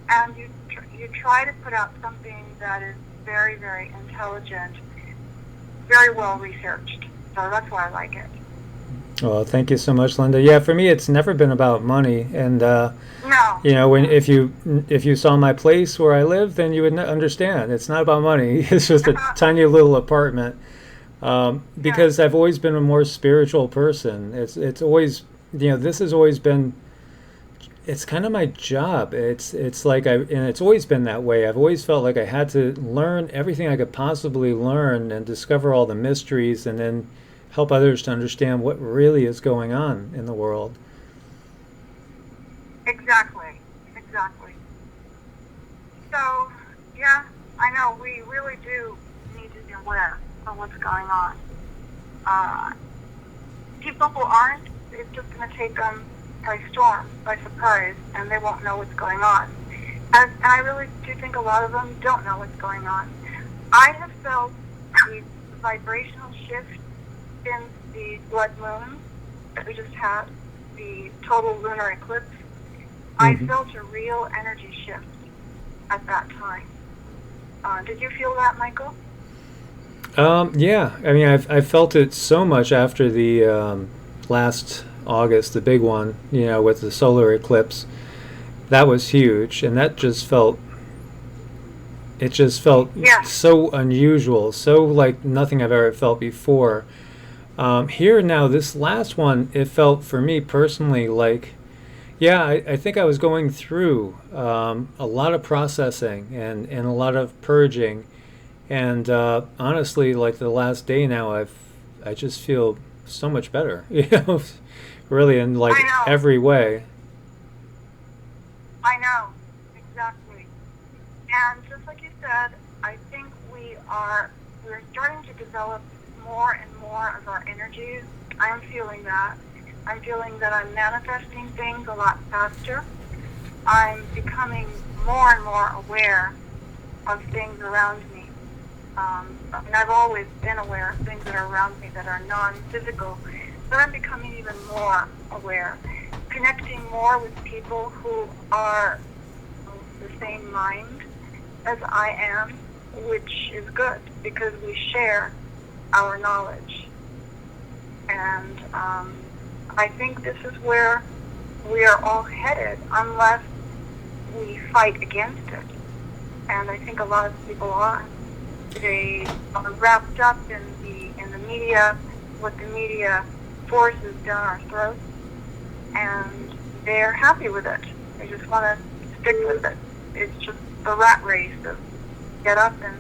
and you try to put out something that is very, very intelligent, very well researched. So that's why I like it. Well, thank you so much, Linda. Yeah, for me, it's never been about money, and No. you know, if you saw my place where I live, then you would understand. It's not about money. It's just a tiny little apartment. Because I've always been a more spiritual person. It's always, you know, this has always been. It's kind of my job. It's like and it's always been that way. I've always felt like I had to learn everything I could possibly learn and discover all the mysteries, and then help others to understand what really is going on in the world. Exactly. So, yeah, I know we really do need to be aware of what's going on. People who aren't, it's just going to take them by storm, by surprise, and they won't know what's going on. And I really do think a lot of them don't know what's going on. I have felt the vibrational shift since the blood moon that we just had, the total lunar eclipse. I felt a real energy shift at that time. Did you feel that, Michael? Yeah, I mean, I felt it so much after the last August, the big one, you know, with the solar eclipse. That was huge, and that just felt. It just felt so unusual, so like nothing I've ever felt before. Here now, this last one, it felt for me personally like, yeah, I think I was going through a lot of processing and a lot of purging, and honestly, like the last day now, I just feel so much better, you know, really in like every way. I know, exactly. And just like you said, I think we're starting to develop more and more of our energies. I'm feeling that. I'm feeling that I'm manifesting things a lot faster. I'm becoming more and more aware of things around me. And I've always been aware of things that are around me that are non-physical, but I'm becoming even more aware, connecting more with people who are the same mind as I am, which is good because we share our knowledge. And I think this is where we are all headed unless we fight against it. And I think a lot of people are. They are wrapped up in the media, what the media forces down our throats, and they're happy with it. They just want to stick with it. It's just the rat race of get up and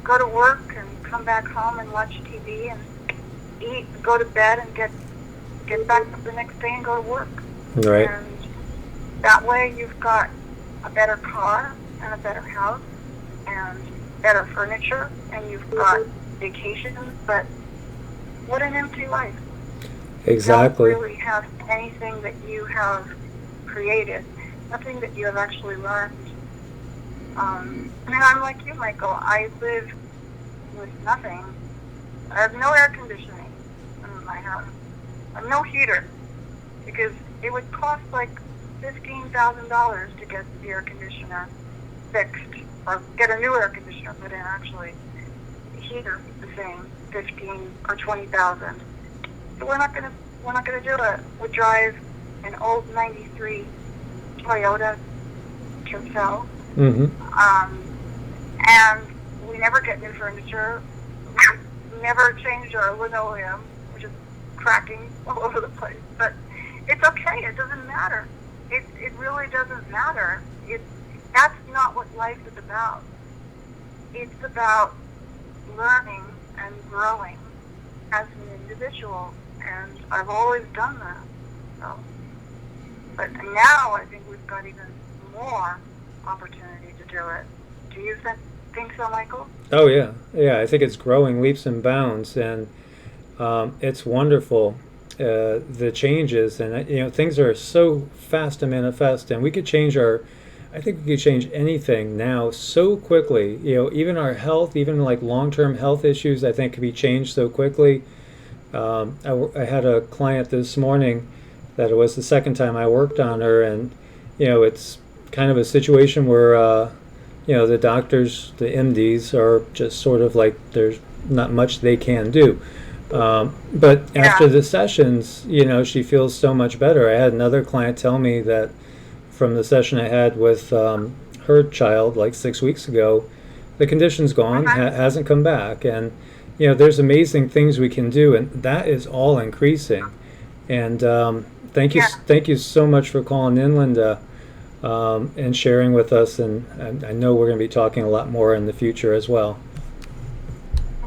go to work and come back home and watch TV and eat, go to bed and get back up the next day and go to work. Right. And that way you've got a better car and a better house and better furniture, and you've got vacations, but what an empty life. Exactly. You don't really have anything that you have created, nothing that you have actually learned. I mean, I'm like you, Michael. I live with nothing. I have no air conditioning in my house. I have no heater because it would cost like $15,000 to get the air conditioner fixed or get a new air conditioner put in. Actually, the heater is the same, $15,000 or $20,000. So we're not gonna do it. We drive an old '93 Toyota Tercel. And we never get new furniture. We never change our linoleum, which is cracking all over the place. But it's okay. It doesn't matter. It really doesn't matter. That's not what life is about. it's about learning and growing as an individual, and I've always done that. So, but now I think we've got even more opportunity to do it. Do you think so, Michael? Oh yeah, yeah. I think it's growing leaps and bounds, and it's wonderful. The changes, and things are so fast to manifest, and we could change our. I think we could change anything now so quickly. Even our health, even like long-term health issues, I think could be changed so quickly. I had a client this morning that it was the second time I worked on her, and it's kind of a situation where the doctors, the MDs, are just sort of like there's not much they can do. But after the sessions, she feels so much better. I had another client tell me that from the session I had with her child like 6 weeks ago, the condition's gone, hasn't come back. And, there's amazing things we can do, and that is all increasing. And thank you so much for calling in, Linda, and sharing with us. And I know we're going to be talking a lot more in the future as well.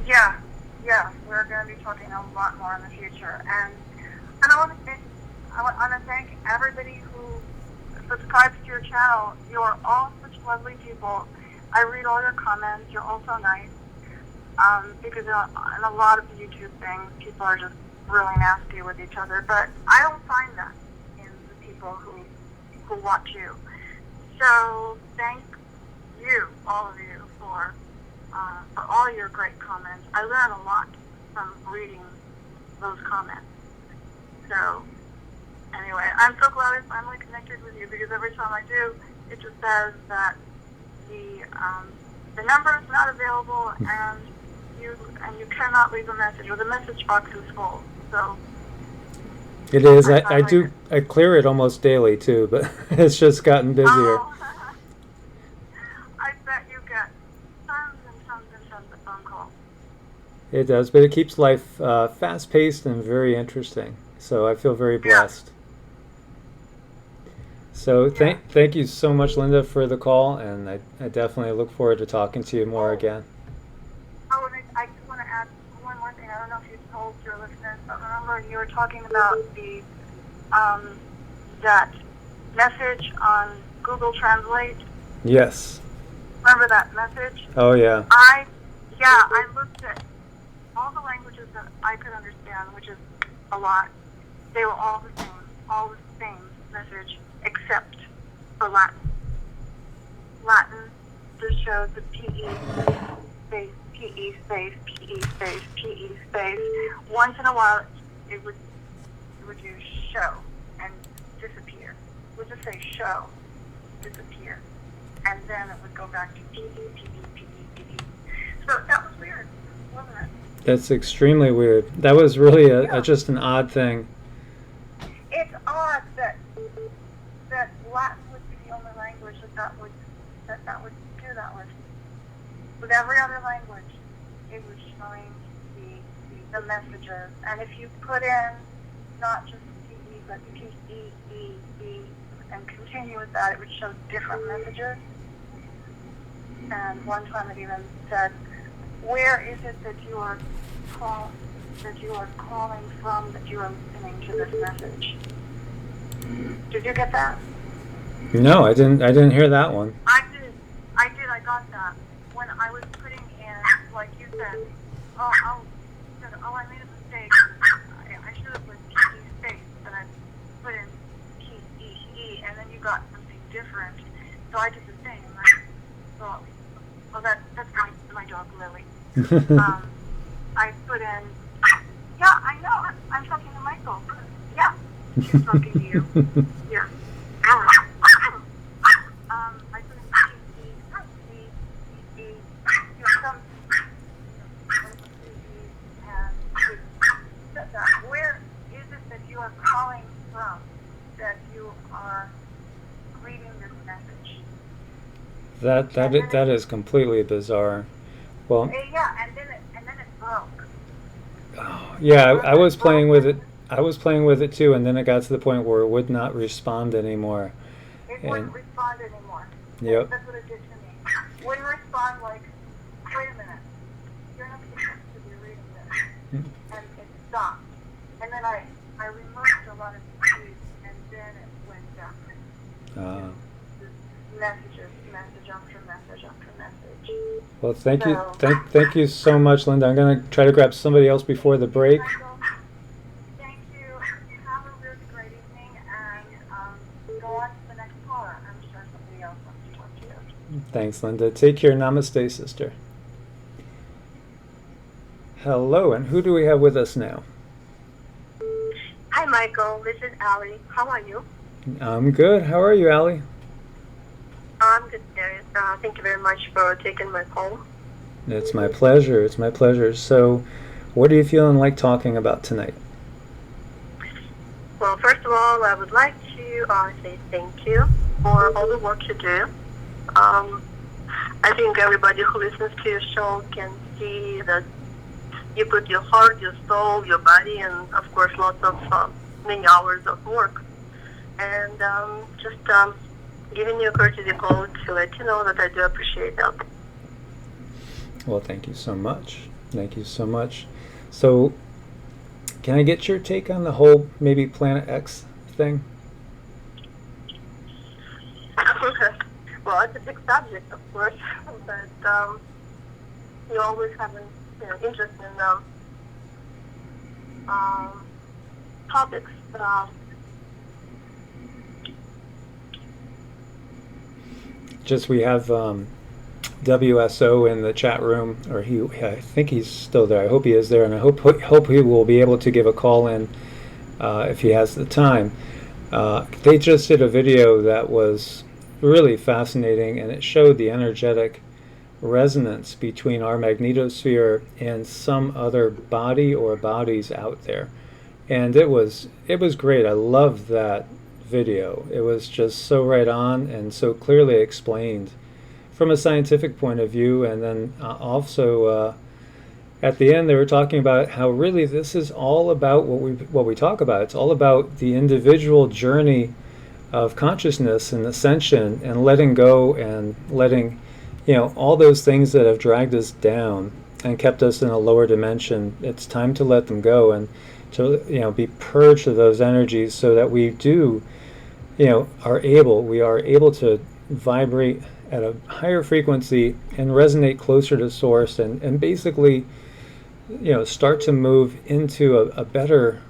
Yeah, we're going to be talking a lot more in the future. And I want to thank everybody who subscribes to your channel. You are all such lovely people. I read all your comments. You're all so nice. Because in a lot of YouTube things, people are just really nasty with each other. But I don't find that in the people who watch you. So thank you, all of you, for all your great comments. I learn a lot from reading those comments. So anyway, I'm so glad I finally connected with you, because every time I do, it just says that the number is not available, and you cannot leave a message, or the message box is full. So it is. I clear it almost daily too, but it's just gotten busier. Oh. I bet you get tons and tons and tons of phone calls. It does, but it keeps life fast-paced and very interesting. So I feel very blessed. So thank you so much, Linda, for the call, and I definitely look forward to talking to you more again. Oh, and I just want to add one more thing. I don't know if you told your listeners, but remember you were talking about the that message on Google Translate? Yes. Remember that message? Oh yeah. I looked at all the languages that I could understand, which is a lot. They were all the same message, except for Latin. Latin just shows the PE space, PE space, PE space, PE space. Once in a while, it would do show and disappear. It would just say show, disappear, and then it would go back to PE, PE, PE, PE. So that was weird, wasn't it? That's extremely weird. That was really just an odd thing. It's odd that Latin would be the only language that would do that with. With every other language, it was showing the messages. And if you put in not just PE, but PE, and continue with that, it would show different messages. And one time it even said, where is it that you are calling from, that you are listening to this message? Did you get that? No, I didn't hear that one. I did. I got that. When I was putting in, like you said, I made a mistake. I should have put PE space, but I put in PE, and then you got something different. So I did the same. I thought, that's my dog, Lily. I put in, I know, I'm talking to Michael. Yeah, she's talking to you. Yeah. I put in and where is it that you are calling from, that you are reading this message? That is completely bizarre. Well. Yeah, and then it broke. Oh, yeah, I was playing with it. I was playing with it too, and then it got to the point where it would not respond anymore. It wouldn't respond anymore. Yep. That's what it did to me. Wouldn't respond like wait a minute, you're not supposed to be reading this. And it stopped. And then I removed a lot of keys, and then it went down. Message after message after message. Well, thank you, thank you so much, Linda. I'm going to try to grab somebody else before the break. Thank you. Have a really great evening, and go on to the next caller. I'm sure somebody else wants to talk to you. Thanks, Linda. Take care. Namaste, sister. Hello, and who do we have with us now? Hi, Michael. This is Allie. How are you? I'm good. How are you, Allie? I'm good, Darius. Thank you very much for taking my call. It's my pleasure. It's my pleasure. So, what are you feeling like talking about tonight? Well, first of all, I would like to say thank you for all the work you do. I think everybody who listens to your show can see that you put your heart, your soul, your body, and of course lots of many hours of work. And just giving you a courtesy call to let you know that I do appreciate that. Well, thank you so much. Thank you so much. So, can I get your take on the whole maybe Planet X thing? Well, it's a big subject, of course, but you always have an interest in topics. Just we have WSO in the chat room, or I think he's still there. I hope he is there, and I hope he will be able to give a call in if he has the time. They just did a video that was really fascinating, and it showed the energetic resonance between our magnetosphere and some other body or bodies out there, and it was great. I loved that video. It was just so right on and so clearly explained from a scientific point of view. And then also at the end they were talking about how really this is all about what we talk about. It's all about the individual journey of consciousness and ascension, and letting go and letting all those things that have dragged us down and kept us in a lower dimension. It's time to let them go and to be purged of those energies, so that we do we are able to vibrate at a higher frequency and resonate closer to source, and basically start to move into a better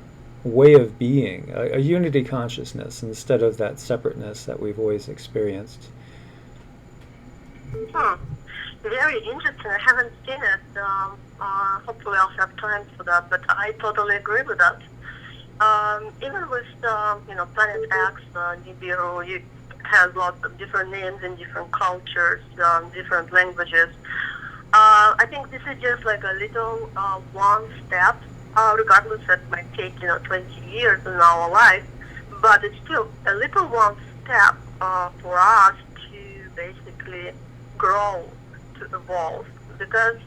way of being, a unity consciousness instead of that separateness that we've always experienced. Very interesting. I haven't seen it. Hopefully I'll have time for that, but I totally agree with that. Even with Planet X, Nibiru, it has lots of different names in different cultures, different languages. I think this is just like a little one step, regardless that might take 20 years in our life, but it's still a little one step for us to basically grow, to evolve, because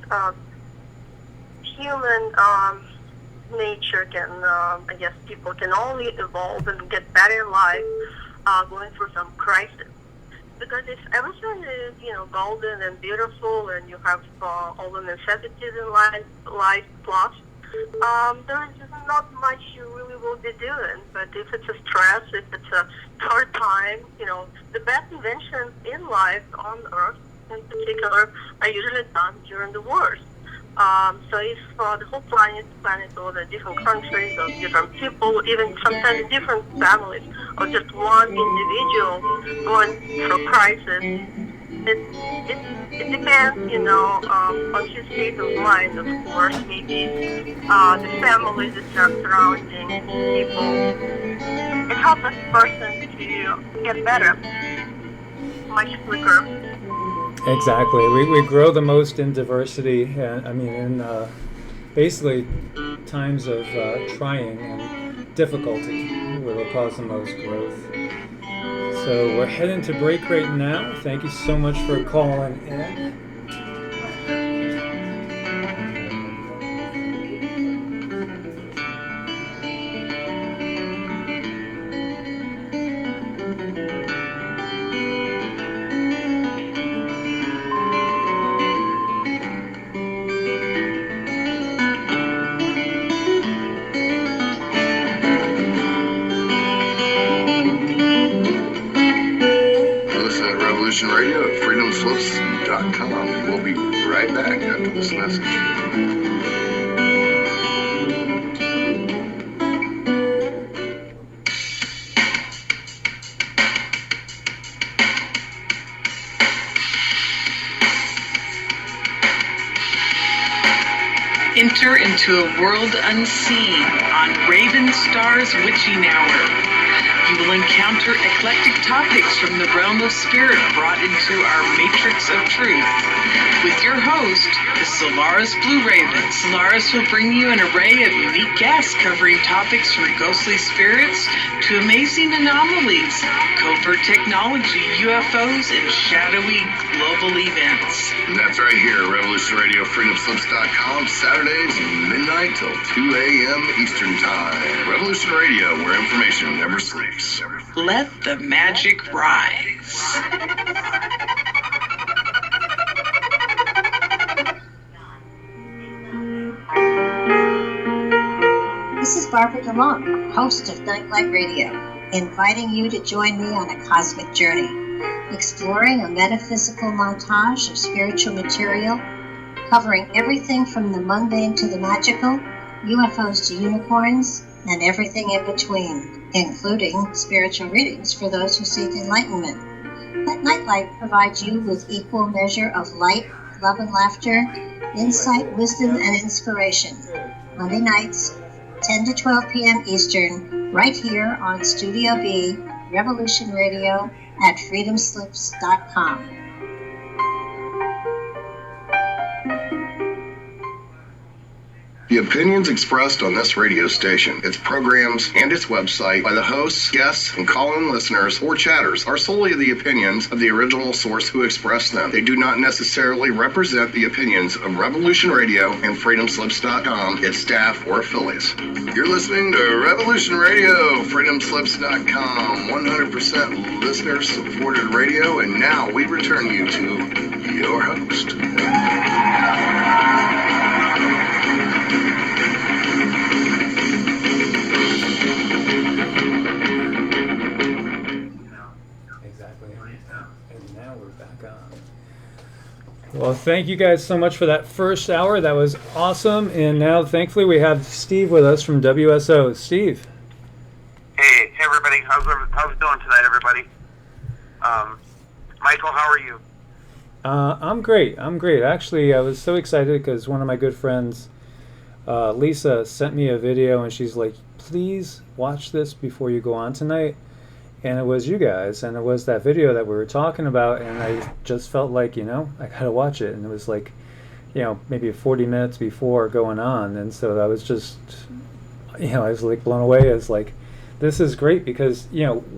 human nature can, I guess people can only evolve and get better in life going through some crisis. Because if everything is, golden and beautiful, and you have all the necessities in life plus, there is just not much you really will be doing. But if it's a stress, if it's a hard time, the best inventions in life on Earth in particular are usually done during the wars. So if the whole planet or the different countries or different people, even sometimes different families, or just one individual going through crisis, it depends, on his state of mind, of course. Maybe the families that are surrounding people. It helps a person to get better much quicker. Exactly. We grow the most in diversity, in basically times of trying and difficulty will cause the most growth. So we're heading to break right now. Thank you so much for calling in. Revolution Radio at freedomslips.com. We'll be right back after this message. Enter into a world unseen on Raven Star's Witching Hour. You will encounter eclectic topics from the realm of spirit brought into our matrix of truth. With your host, the Solaris Blue Raven. Solaris will bring you an array of unique guests covering topics from ghostly spirits to amazing anomalies, covert technology, UFOs, and shadowy global events. And that's right here at Revolution Radio, freedomslips.com, Saturdays, midnight till 2 a.m. Eastern Time. Revolution Radio, where information never sleeps. Let the magic rise. This is Barbara DeLong, host of Nightlight Radio, inviting you to join me on a cosmic journey, exploring a metaphysical montage of spiritual material, covering everything from the mundane to the magical, UFOs to unicorns, and everything in between, including spiritual readings for those who seek enlightenment. Let Nightlight provide you with equal measure of light, love and laughter, insight, wisdom, and inspiration. Monday nights, 10 to 12 p.m. Eastern, right here on Studio B, Revolution Radio at freedomslips.com. The opinions expressed on this radio station, its programs, and its website by the hosts, guests, and call-in listeners or chatters are solely the opinions of the original source who expressed them. They do not necessarily represent the opinions of Revolution Radio and freedomslips.com, its staff, or affiliates. You're listening to Revolution Radio, freedomslips.com, 100% listener-supported radio, and now we return you to your host. Well, thank you guys so much for that first hour. That was awesome. And now, thankfully, we have Steve with us from WSO. Steve. Hey everybody. How's it going tonight, everybody? Michael, how are you? I'm great. Actually, I was so excited because one of my good friends, Lisa, sent me a video, and she's like, please watch this before you go on tonight. And it was you guys, and it was that video that we were talking about, and I just felt like, I gotta watch it. And it was like, maybe 40 minutes before going on, and so I was just, I was like blown away. I was like, this is great because,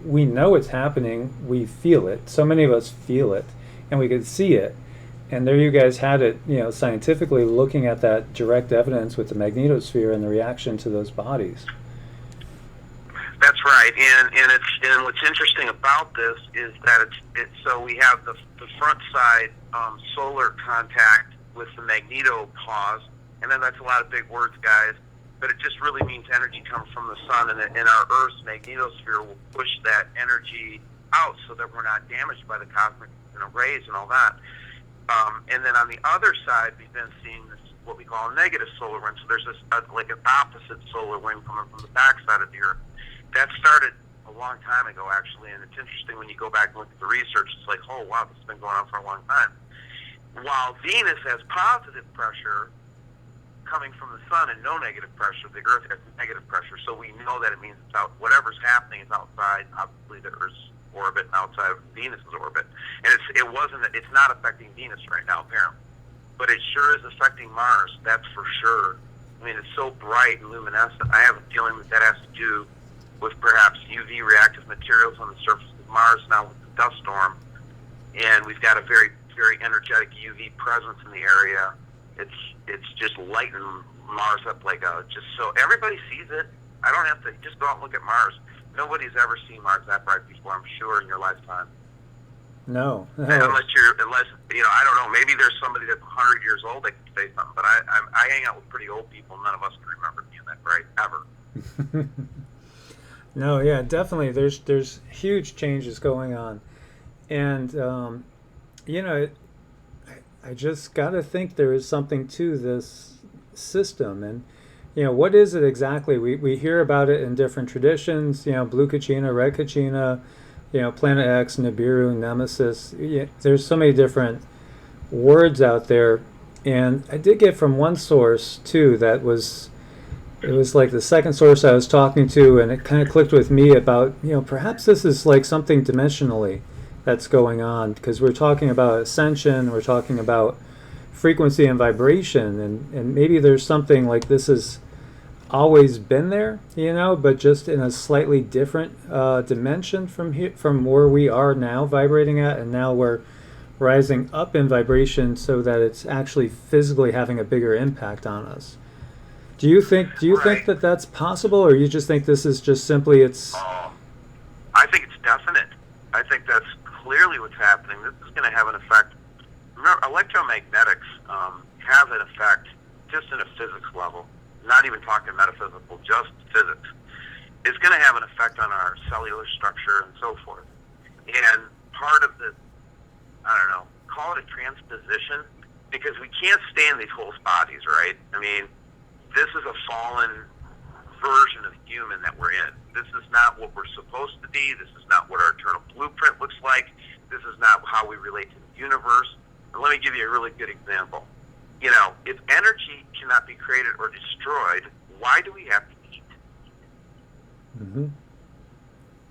we know it's happening, we feel it. So many of us feel it, and we could see it. And there you guys had it, scientifically looking at that direct evidence with the magnetosphere and the reaction to those bodies. That's right, and what's interesting about this is that it's so we have the front side solar contact with the magneto pause, and then that's a lot of big words, guys, but it just really means energy comes from the sun, and our Earth's magnetosphere will push that energy out so that we're not damaged by the cosmic rays and all that. And then on the other side, we've been seeing this what we call a negative solar wind. So there's this like an opposite solar wind coming from the backside of the Earth. That started a long time ago, actually, and it's interesting when you go back and look at the research. It's like, oh, wow, this has been going on for a long time. While Venus has positive pressure coming from the sun and no negative pressure, the Earth has negative pressure. So we know that it means it's out. Whatever's happening is outside, obviously, the Earth's orbit and outside of Venus's orbit. And it's not affecting Venus right now, apparently. But it sure is affecting Mars, that's for sure. I mean, it's so bright and luminescent. I have a feeling that has to do with perhaps UV reactive materials on the surface of Mars now with the dust storm, and we've got a very, very energetic UV presence in the area. It's just lighting Mars up just so everybody sees it. I don't have to just go out and look at Mars. Nobody's ever seen Mars that bright before, I'm sure, in your lifetime. No. Unless I don't know. Maybe there's somebody that's 100 years old that can say something. But I hang out with pretty old people. None of us can remember being that bright ever. No, yeah, definitely. There's huge changes going on, and you know, I just got to think there is something to this system. And, you know, what is it exactly? We hear about it in different traditions, you know, blue Kachina, red Kachina, you know, Planet X, Nibiru, Nemesis. Yeah, there's so many different words out there. And I did get from one source, too, that was, it was like the second source I was talking to, and it kind of clicked with me about, you know, perhaps this is like something dimensionally that's going on, because we're talking about ascension, we're talking about frequency and vibration, and maybe there's something like this has always been there, you know, but just in a slightly different dimension from here, from where we are now vibrating at, and now we're rising up in vibration so that it's actually physically having a bigger impact on us. Do you think that that's possible, or you just think this is just simply it's? I think it's definite. I think that's clearly what's happening. This is going to have an effect. Remember, electromagnetics have an effect just in a physics level, not even talking metaphysical, just physics. It's going to have an effect on our cellular structure and so forth. And part of the, I don't know, call it a transposition, because we can't stay in these host bodies, right? I mean, this is a fallen version of human that we're in. This is not what we're supposed to be. This is not what our eternal blueprint looks like. This is not how we relate to the universe. And let me give you a really good example. You know, if energy cannot be created or destroyed, why do we have to eat? Mm-hmm.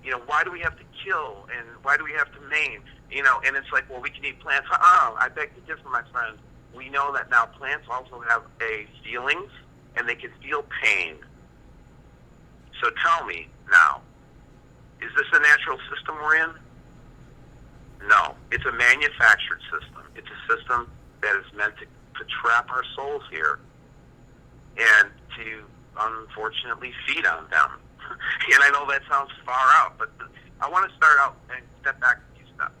You know, why do we have to kill, and why do we have to maim? You know, and it's like, well, we can eat plants. I beg to differ, my friend. We know that now plants also have feelings, and they can feel pain. So tell me now, is this a natural system we're in? No, it's a manufactured system. It's a system that is meant to trap our souls here and to, unfortunately, feed on them. And I know that sounds far out, but I want to start out and step back a few steps,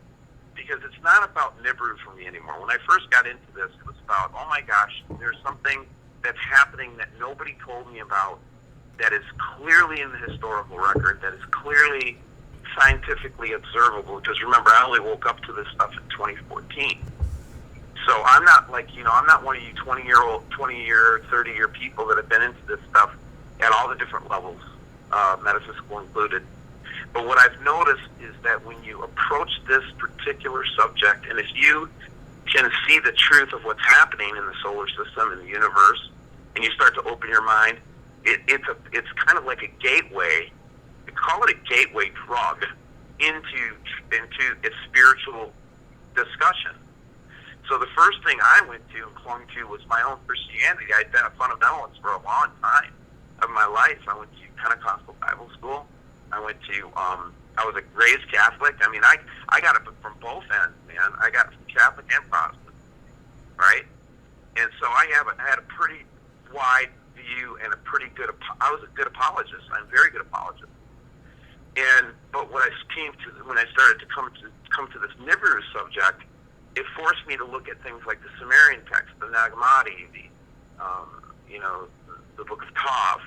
because it's not about Nibiru for me anymore. When I first got into this, it was about, oh my gosh, there's something that's happening that nobody told me about, that is clearly in the historical record, that is clearly scientifically observable. Because remember, I only woke up to this stuff in 2014. So I'm not like, you know, I'm not one of you 20-year, 30-year people that have been into this stuff at all the different levels, metaphysical included. But what I've noticed is that when you approach this particular subject, and if you can see the truth of what's happening in the solar system, in the universe, and you start to open your mind, it's kind of like a gateway. We call it a gateway drug into its spiritual discussion. So the first thing I went to and clung to was my own Christianity. I'd been a fundamentalist for a long time of my life. I went to Pentecostal Bible school. I went to, I was a raised Catholic. I mean, I got it from both ends, man. I got it from Catholic and Protestant, right? And so I had a pretty wide view and a pretty good, I was a good apologist. I'm a very good apologist. But what I came to, when I started to come to this Nibiru subject, it forced me to look at things like the Sumerian text, the Nag Hammadi, the Book of Toph,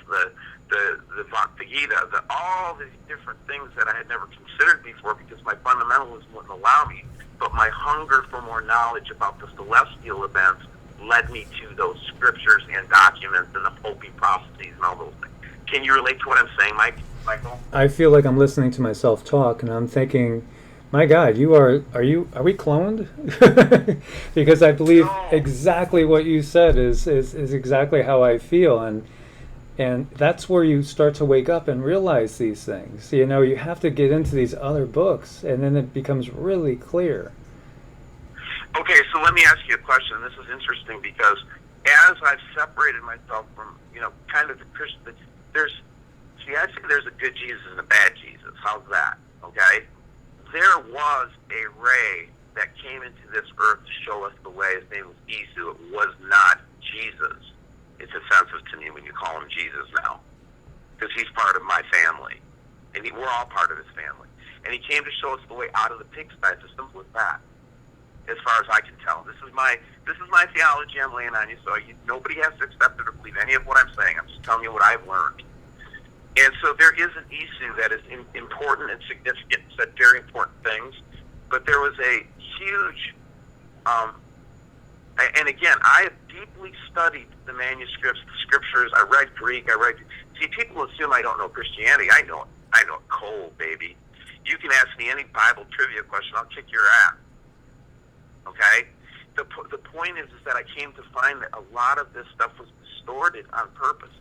the Bhagavad Gita, all these different things that I had never considered before, because my fundamentalism wouldn't allow me. But my hunger for more knowledge about the celestial events led me to those scriptures and documents and the Hopi prophecies and all those things. Can you relate to what I'm saying, Michael? I feel like I'm listening to myself talk, and I'm thinking, my God, are we cloned? Because I believe exactly what you said is exactly how I feel, and that's where you start to wake up and realize these things. You know, you have to get into these other books, and then it becomes really clear. Okay, so let me ask you a question. This is interesting, because as I've separated myself from, kind of the Christian, I say there's a good Jesus and a bad Jesus. How's that? Okay? There was a ray that came into this earth to show us the way. His name was Isu. It was not Jesus. It's offensive to me when you call him Jesus now, because he's part of my family, and we're all part of his family. And he came to show us the way out of the pigsty. It's as simple as that, as far as I can tell. This is my theology I'm laying on you, so nobody has to accept it or believe any of what I'm saying. I'm just telling you what I've learned. And so there is an Isu that is important and significant, said very important things, but there was a huge And again, I have deeply studied the manuscripts, the scriptures. I read Greek. See, people assume I don't know Christianity. I know it cold, baby. You can ask me any Bible trivia question. I'll kick your ass. Okay? The point is that I came to find that a lot of this stuff was distorted on purpose.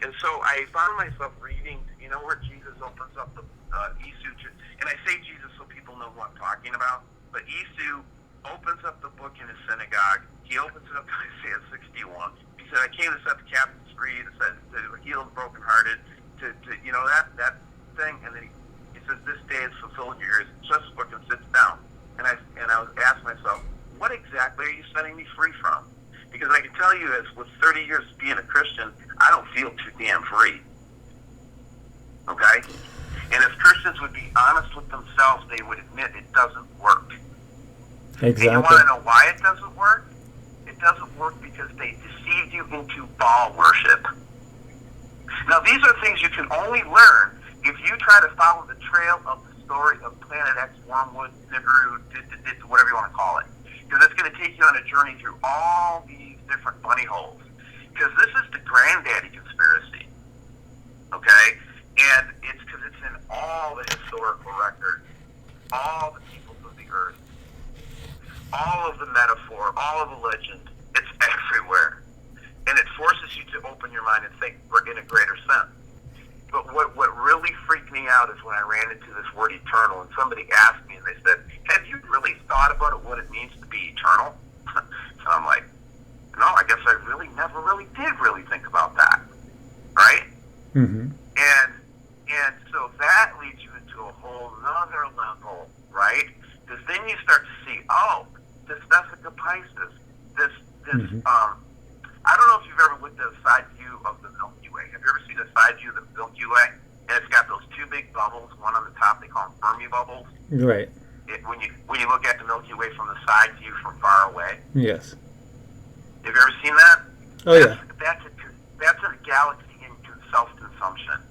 And so I found myself reading, where Jesus opens up the Isu, and I say Jesus so people know who I'm talking about, but Isu opens up the book in his synagogue. He opens it up to Isaiah 61. He said, I came to set the captives free, to heal the brokenhearted, to that thing. And then he says, this day is fulfilled in your ears. Shuts the book and sits down. And I was asking myself, what exactly are you setting me free from? Because I can tell you, as with 30 years of being a Christian, I don't feel too damn free. Okay? And if Christians would be honest with themselves, they would admit it doesn't work. Exactly. And you want to know why it doesn't work? It doesn't work because they deceived you into Baal worship. Now, these are things you can only learn if you try to follow the trail of the story of Planet X, Wormwood, Nibiru, whatever you want to call it. Because it's going to take you on a journey through all these different bunny holes. Because this is the granddaddy conspiracy. Okay? And it's because it's in all the historical records, all the peoples of the earth, all of the metaphor, all of the legend. It's everywhere. And it forces you to open your mind and think in a greater sense. But what really freaked me out is when I ran into this word eternal, and somebody asked me, and they said, have you really thought about it, what it means to be eternal? So I'm like, no, I guess I never did think about that. Right? Mm-hmm. And so that leads you into a whole nother level, right? Because then you start to see, this Vesica Pisces, this mm-hmm. I don't know if you've ever looked at a side view of the Milky Way. Have you ever seen a side view of the Milky Way? And it's got those two big bubbles, one on the top, they call them Fermi bubbles. Right. When you look at the Milky Way from the side view from far away. Yes. Have you ever seen that? Yeah. That's a galaxy in self-consumption.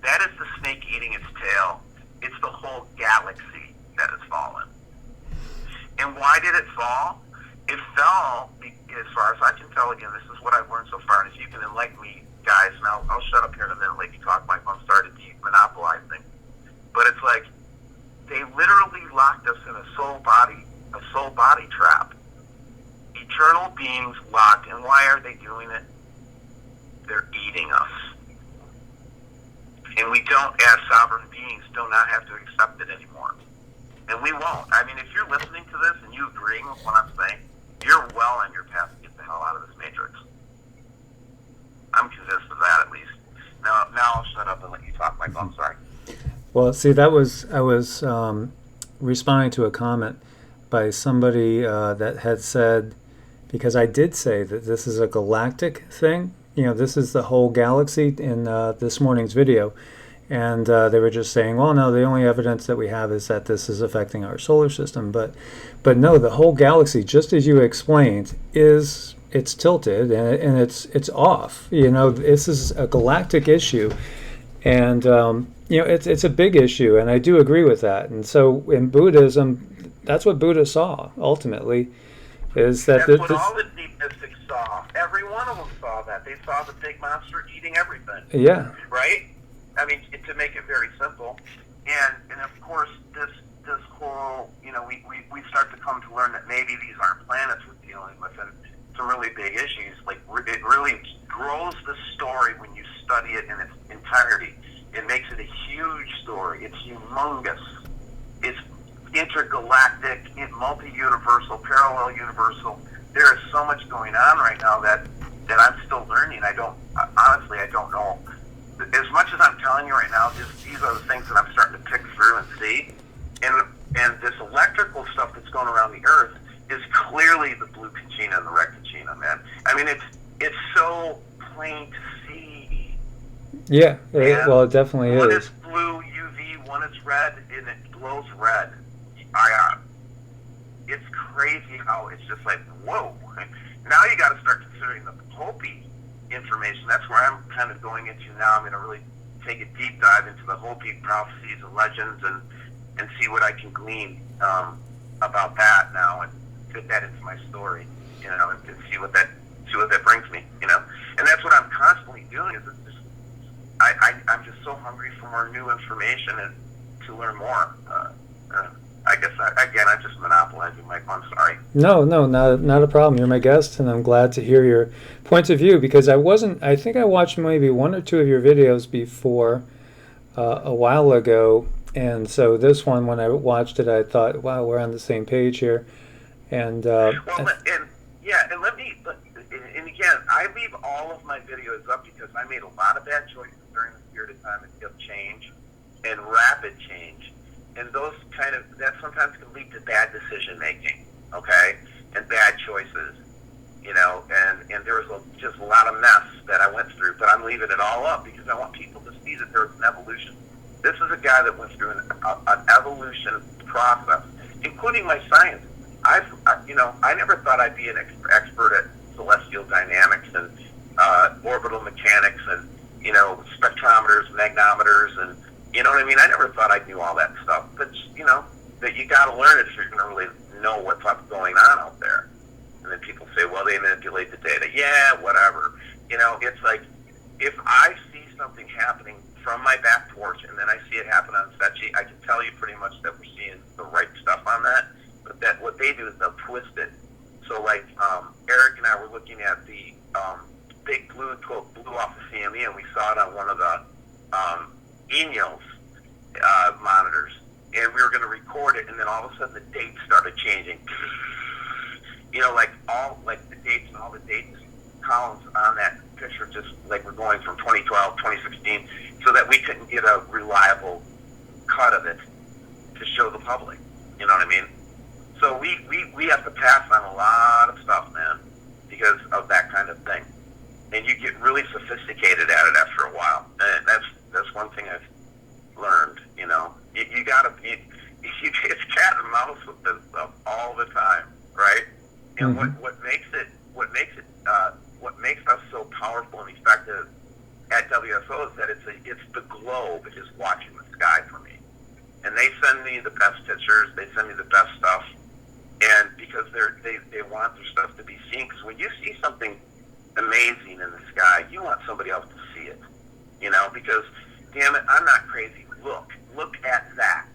That is the snake eating its tail. It's the whole galaxy that has fallen. And why did it fall? It fell, as far as I can tell, again, this is what I've learned so far, and if you can enlighten me, guys, and I'll shut up here in a minute, let you talk, Mike, I'm starting to monopolize things. But it's like, they literally locked us in a soul body trap. Eternal beings locked, and why are they doing it? They're eating us. And we don't, as sovereign beings, do not have to accept it anymore. And we won't. I mean, if you're listening to this and you agreeing with what I'm saying, you're well on your path to get the hell out of this matrix. I'm convinced of that, at least. Now I'll shut up and let you talk, Michael. I'm sorry. Well, see, I was responding to a comment by somebody that had said, because I did say that this is a galactic thing, this is the whole galaxy in this morning's video, and they were just saying, well, no, the only evidence that we have is that this is affecting our solar system, but no, the whole galaxy, just as you explained, it's tilted and it's off. This is a galactic issue, and it's a big issue, and I do agree with that. And so in Buddhism, that's what Buddha saw ultimately, is that that's what all the deep mystics saw. Every one of them saw that. They saw the big monster eating everything. Yeah. Right? I mean, to make it very simple, and of course this whole, we start to come to learn that maybe these aren't planets we're dealing with, and some really big issues. Like, it really grows the story when you study it in its entirety. It makes it a huge story. It's humongous. It's intergalactic, multi-universal, parallel universal. There is so much going on right now that I'm still learning. I don't know. As much as I'm telling you right now, these are the things that I'm starting to pick through and see. And this electrical stuff that's going around the Earth is clearly the blue Kachina and the red Kachina, man. I mean, it's so plain to see. Yeah, well, it definitely one is. One is blue UV, one is red, and it glows red. IR. It's crazy how it's just like, whoa. Now you got to start considering the Hopi information. That's where I'm kind of going into now. I'm going to really take a deep dive into the Hopi prophecies and legends and see what I can glean about that now. And fit that into my story, and see what that brings me, and that's what I'm constantly doing. Is it's just, I'm just so hungry for more new information and to learn more. I guess I'm just monopolizing, Mike. I'm sorry. No, not a problem. You're my guest, and I'm glad to hear your points of view, because I think I watched maybe one or two of your videos before a while ago, and so this one, when I watched it, I thought, wow, we're on the same page here. And and again, I leave all of my videos up because I made a lot of bad choices during this period of time of change and rapid change. And that sometimes can lead to bad decision making, okay, and bad choices, and there was just a lot of mess that I went through, but I'm leaving it all up because I want people to see that there's an evolution. This is a guy that went through an evolution process, including my science. I never thought I'd be an expert at celestial dynamics and orbital mechanics and, spectrometers, magnometers, and you know what I mean? I never thought I knew all that stuff, but that you got to learn it if you're going to really know what's going on out there. And then people say, well, they manipulate the data. Yeah, whatever. It's like if I see something happening from my back porch and then I see it happen on Setchi, I can tell you pretty much that we're seeing the right stuff on that. But that what they do is they'll twist it. So like Eric and I were looking at the big blue off the CME, and we saw it on one of the Enyos monitors, and we were going to record it, and then all of a sudden the dates started changing. Like the dates and all the dates columns on that picture just like we're going from 2012, 2016, so that we couldn't get a reliable cut of it to show the public. You know what I mean? So we have to pass on a lot of stuff, man, because of that kind of thing. And you get really sophisticated at it after a while. And that's one thing I've learned. You gotta it's cat and mouse with this stuff all the time, right? And what makes us so powerful and effective at WSO is that it's the globe is watching the sky for me, and they send me the best pictures, they send me the best stuff, and because they want their stuff to be seen. Because when you see something amazing in the sky, you want somebody else to see it, because damn it, I'm not crazy. Look at that.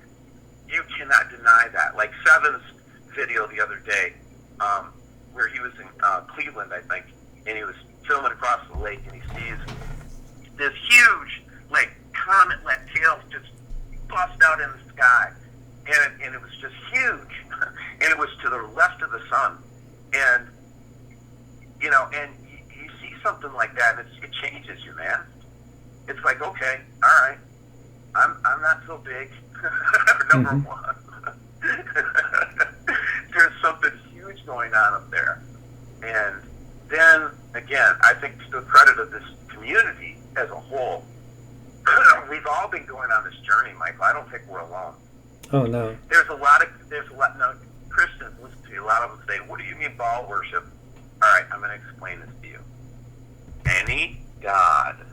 You cannot deny that. Like Seven's video the other day, where he was in Cleveland, I think, and he was filming across the lake, and he sees this huge, like, comet-like tail just bust out in the sky, and it was just huge, and it was to the left of the sun, and and you see something like that, and it changes you, man. It's like, okay, all right, I'm not so big. Number one. There's something huge going on up there. And then, again, I think to the credit of this community as a whole, we've all been going on this journey, Michael. I don't think we're alone. Oh, no. There's a lot, now, Christians listen to you, a lot of them say, what do you mean Baal worship? All right, I'm going to explain this to you. Any god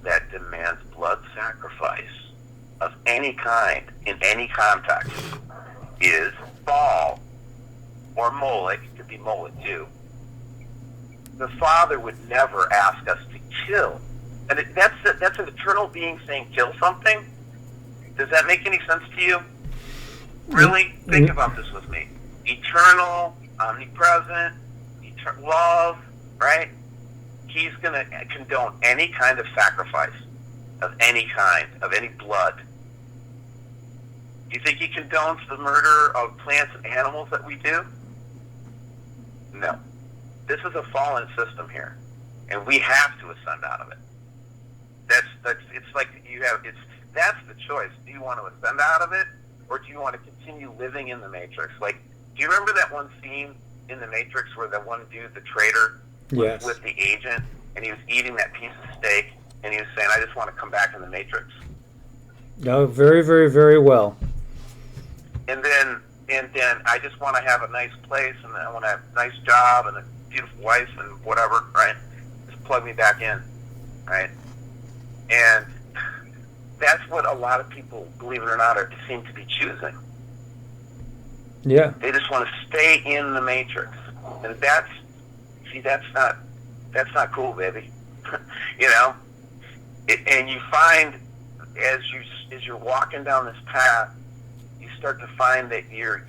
that demands blood sacrifice of any kind, in any context, is Baal, or Moloch. It could be Moloch too. The Father would never ask us to kill. And that's an eternal being saying kill something? Does that make any sense to you? Really? Think about this with me. Eternal, omnipresent, love, right? He's going to condone any kind of sacrifice of any kind, of any blood. Do you think he condones the murder of plants and animals that we do? No. This is a fallen system here, and we have to ascend out of it. It's like that's the choice. Do you want to ascend out of it, or do you want to continue living in the Matrix? Like, do you remember that one scene in the Matrix where the one dude, the traitor, was with the agent, and he was eating that piece of steak, and he was saying, I just want to come back in the Matrix. No, very, very, very well. And then I just want to have a nice place, and I want to have a nice job, and a beautiful wife, and whatever, right? Just plug me back in, right? And that's what a lot of people, believe it or not, seem to be choosing. Yeah. They just want to stay in the matrix, and that's not cool, baby. You know, and you find as you're walking down this path, you start to find that you're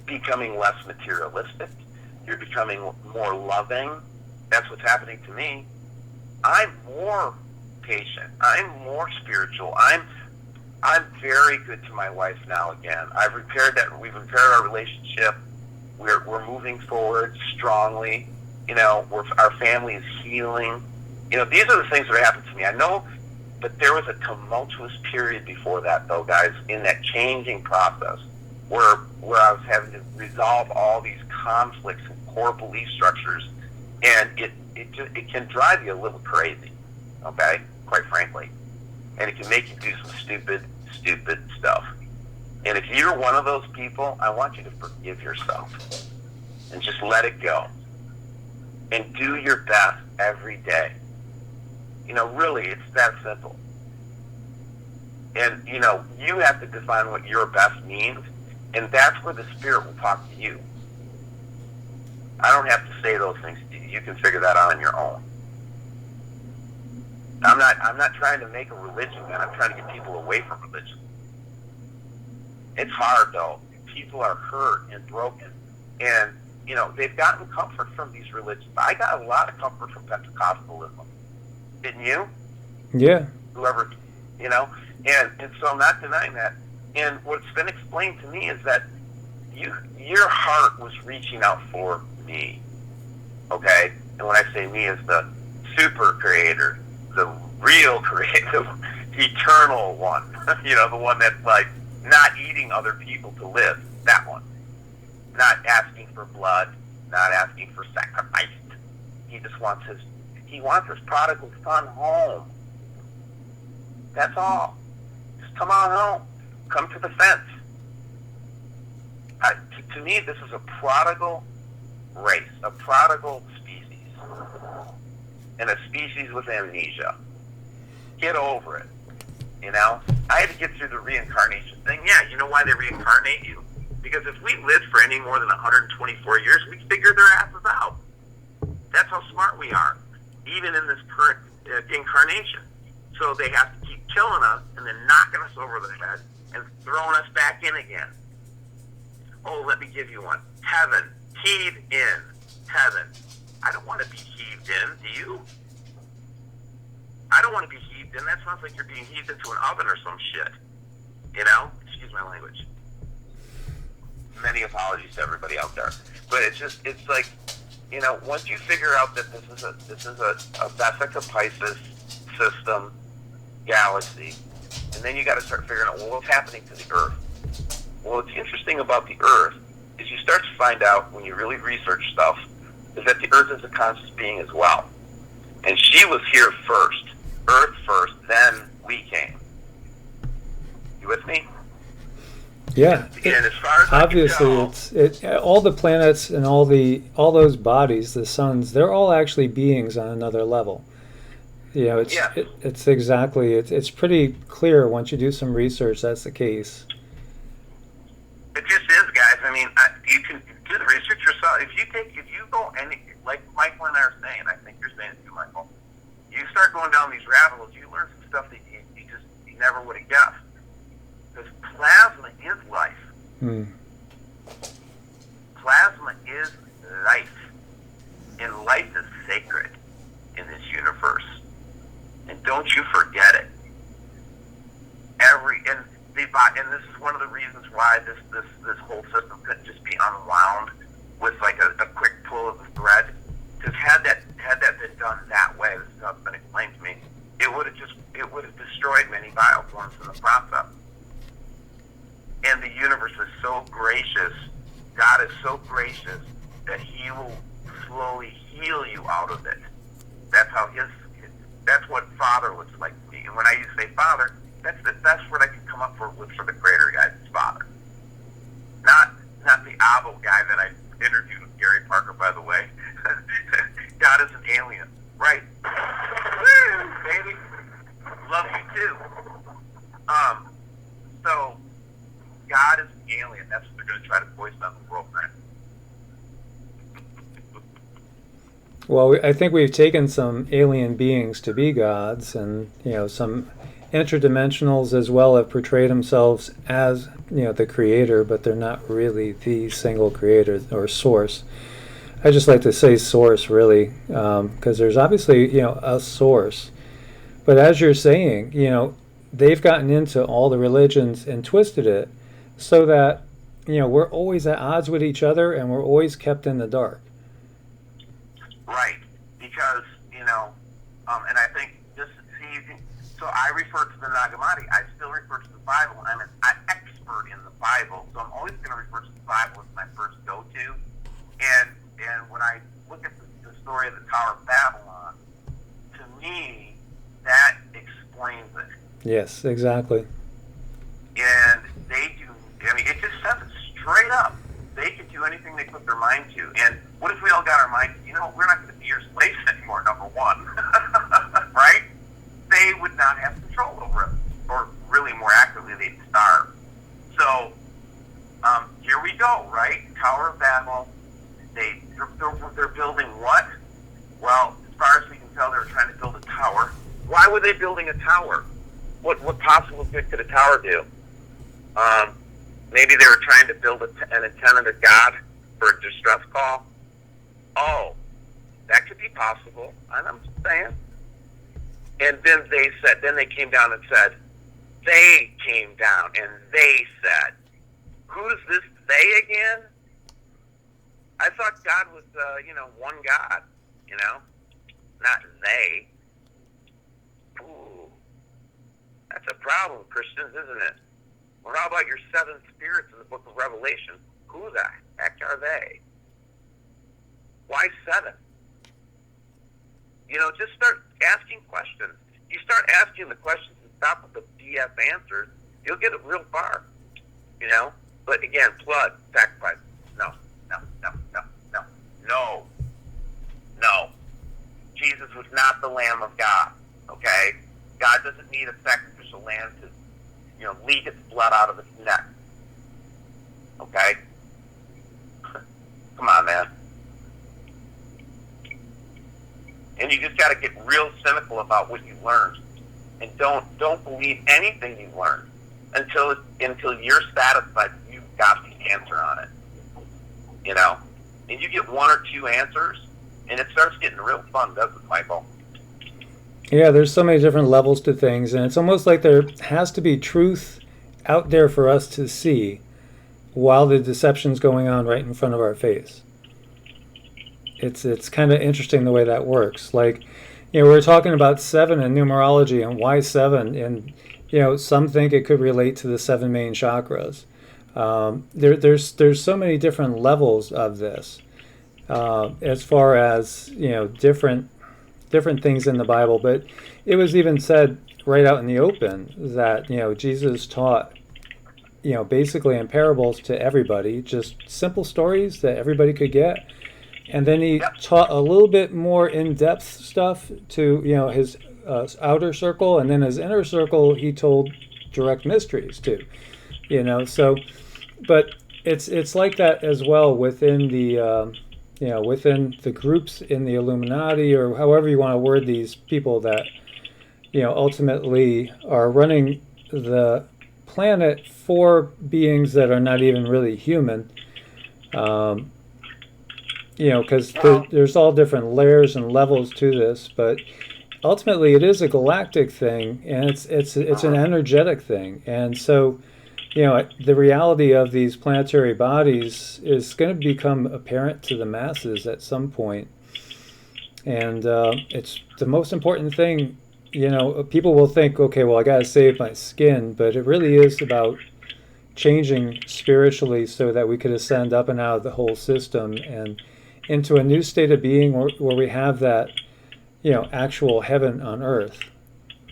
becoming less materialistic. You're becoming more loving. That's what's happening to me. I'm more patient. I'm more spiritual. I'm very good to my wife now again. We've repaired our relationship. We're moving forward strongly. You know, our family is healing. You know, these are the things that happened to me. I know, but there was a tumultuous period before that, though, guys, in that changing process where I was having to resolve all these conflicts and core belief structures, and it can drive you a little crazy, okay, quite frankly, and it can make you do some stupid stuff. And if you're one of those people, I want you to forgive yourself and just let it go and do your best every day. You know, really, it's that simple. And, you know, you have to define what your best means, and that's where the spirit will talk to you. I don't have to say those things to you. You can figure that out on your own. I'm not trying to make a religion, man. I'm trying to get people away from religion. It's hard, though. People are hurt and broken. And, you know, they've gotten comfort from these religions. I got a lot of comfort from Pentecostalism. Didn't you? Yeah. Whoever, you know? And so I'm not denying that. And what's been explained to me is that your heart was reaching out for me. Okay? And when I say me, is the super creator, the real creator, the eternal one. You know, the one that's like not eating other people to live. That one. Not asking for blood, not asking for sacrifice. He just wants his prodigal son home. That's all. Just come on home. Come to the fence. To me, this is a prodigal race, a prodigal species, and a species with amnesia. Get over it. You know? I had to get through the reincarnation thing. Yeah, you know why they reincarnate you? Because if we lived for any more than 124 years, we'd figure their asses out. That's how smart we are, even in this current incarnation. So they have to keep killing us and then knocking us over the head and throwing us back in again. Oh, let me give you one. Heaven. Heave in. Heaven. I don't want to be heaved in. Do you? I don't want to be heaved in. That sounds like you're being heaved into an oven or some shit. You know? Excuse my language. Many apologies to everybody out there. But it's like, you know, once you figure out that this is a Vesica Pisces system, galaxy, and then you got to start figuring out, well, what's happening to the Earth? Well, what's interesting about the Earth is you start to find out, when you really research stuff, is that the Earth is a conscious being as well. And she was here first. Earth first, then we came. You with me? Yeah. And as far as obviously, it's all the planets and all those bodies, the suns, they're all actually beings on another level. You know, it's exactly, it's pretty clear once you do some research that's the case. It just is, guys. I mean, you can do the research yourself. If you go any, like Michael and I are saying, I think you're saying it too, Michael. You start going down these rabbit holes, you learn some stuff that you never would have guessed. Because plasma is life. Plasma is life, and life is sacred in this universe. And don't you forget it. And this is one of the reasons why this whole system couldn't just be unwound with like a quick pull of the thread. Because had that been done that way, this is how it's been explained to me, it would have destroyed many bioforms in the process. And the universe is so gracious, God is so gracious that He will slowly heal you out of it. That's how that's what Father looks like to me. And when I use say Father, that's the best word I can come up with for the Creator, guys. It's Father. Not the Avo guy that I interviewed with Gary Parker, by the way. God is an alien, right? Woo, baby. Love you too. So God is an alien. That's Well, I think we've taken some alien beings to be gods, and some interdimensionals as well have portrayed themselves as the creator, but they're not really the single creator or source. I just like to say source, really, because there's obviously a source, but as you're saying, they've gotten into all the religions and twisted it so that we're always at odds with each other and we're always kept in the dark. Right, because, and I think this, so I refer to the Nagamati, I still refer to the Bible. I'm an expert in the Bible, so I'm always going to refer to the Bible as my first go-to. And when I look at the story of the Tower of Babylon, to me, that explains it. Yes, exactly. And they do, it just says it straight up. They can do anything they put their mind to. And what if we all got our mind, we're not going to be your slaves anymore, number one. Right? They would not have control over it. Or really more accurately, they'd starve. So, here we go, right? Tower of Babel. They're building what? Well, as far as we can tell, they're trying to build a tower. Why were they building a tower? What possible good could a tower do? Maybe they were trying to build an antenna to God for a distress call. Oh, that could be possible. I'm just saying. And then they came down and said, they came down and they said, who's this they again? I thought God was, one God, not they. Ooh, that's a problem, Christians, isn't it? Well, how about your seven spirits in the book of Revelation? Who the heck are they? Why seven? Just start asking questions. You start asking the questions and stop with the BS answers, you'll get it real far. But again, blood, sacrifice. No. Jesus was not the Lamb of God, okay? God doesn't need a sacrificial lamb to, leak its blood out of its neck. Okay? Come on, man. And you just got to get real cynical about what you learned, and don't believe anything you learned until you're satisfied you've got the answer on it. And you get one or two answers, and it starts getting real fun, doesn't it, Michael? Yeah, there's so many different levels to things, and it's almost like there has to be truth out there for us to see while the deception's going on right in front of our face. It's kind of interesting the way that works. Like, we're talking about 7 in numerology and why 7, and some think it could relate to the 7 main chakras. There's so many different levels of this, as far as different things in the Bible. But it was even said right out in the open that Jesus taught basically in parables to everybody, just simple stories that everybody could get. And then he taught a little bit more in-depth stuff to his outer circle, and then his inner circle he told direct mysteries to. So, but it's like that as well within the within the groups in the Illuminati, or however you want to word these people that ultimately are running the planet for beings that are not even really human. Because there's all different layers and levels to this, but ultimately it is a galactic thing, and it's an energetic thing. And so, the reality of these planetary bodies is going to become apparent to the masses at some point. And it's the most important thing. People will think, okay, well, I got to save my skin, but it really is about changing spiritually so that we could ascend up and out of the whole system and into a new state of being where we have that, actual heaven on earth,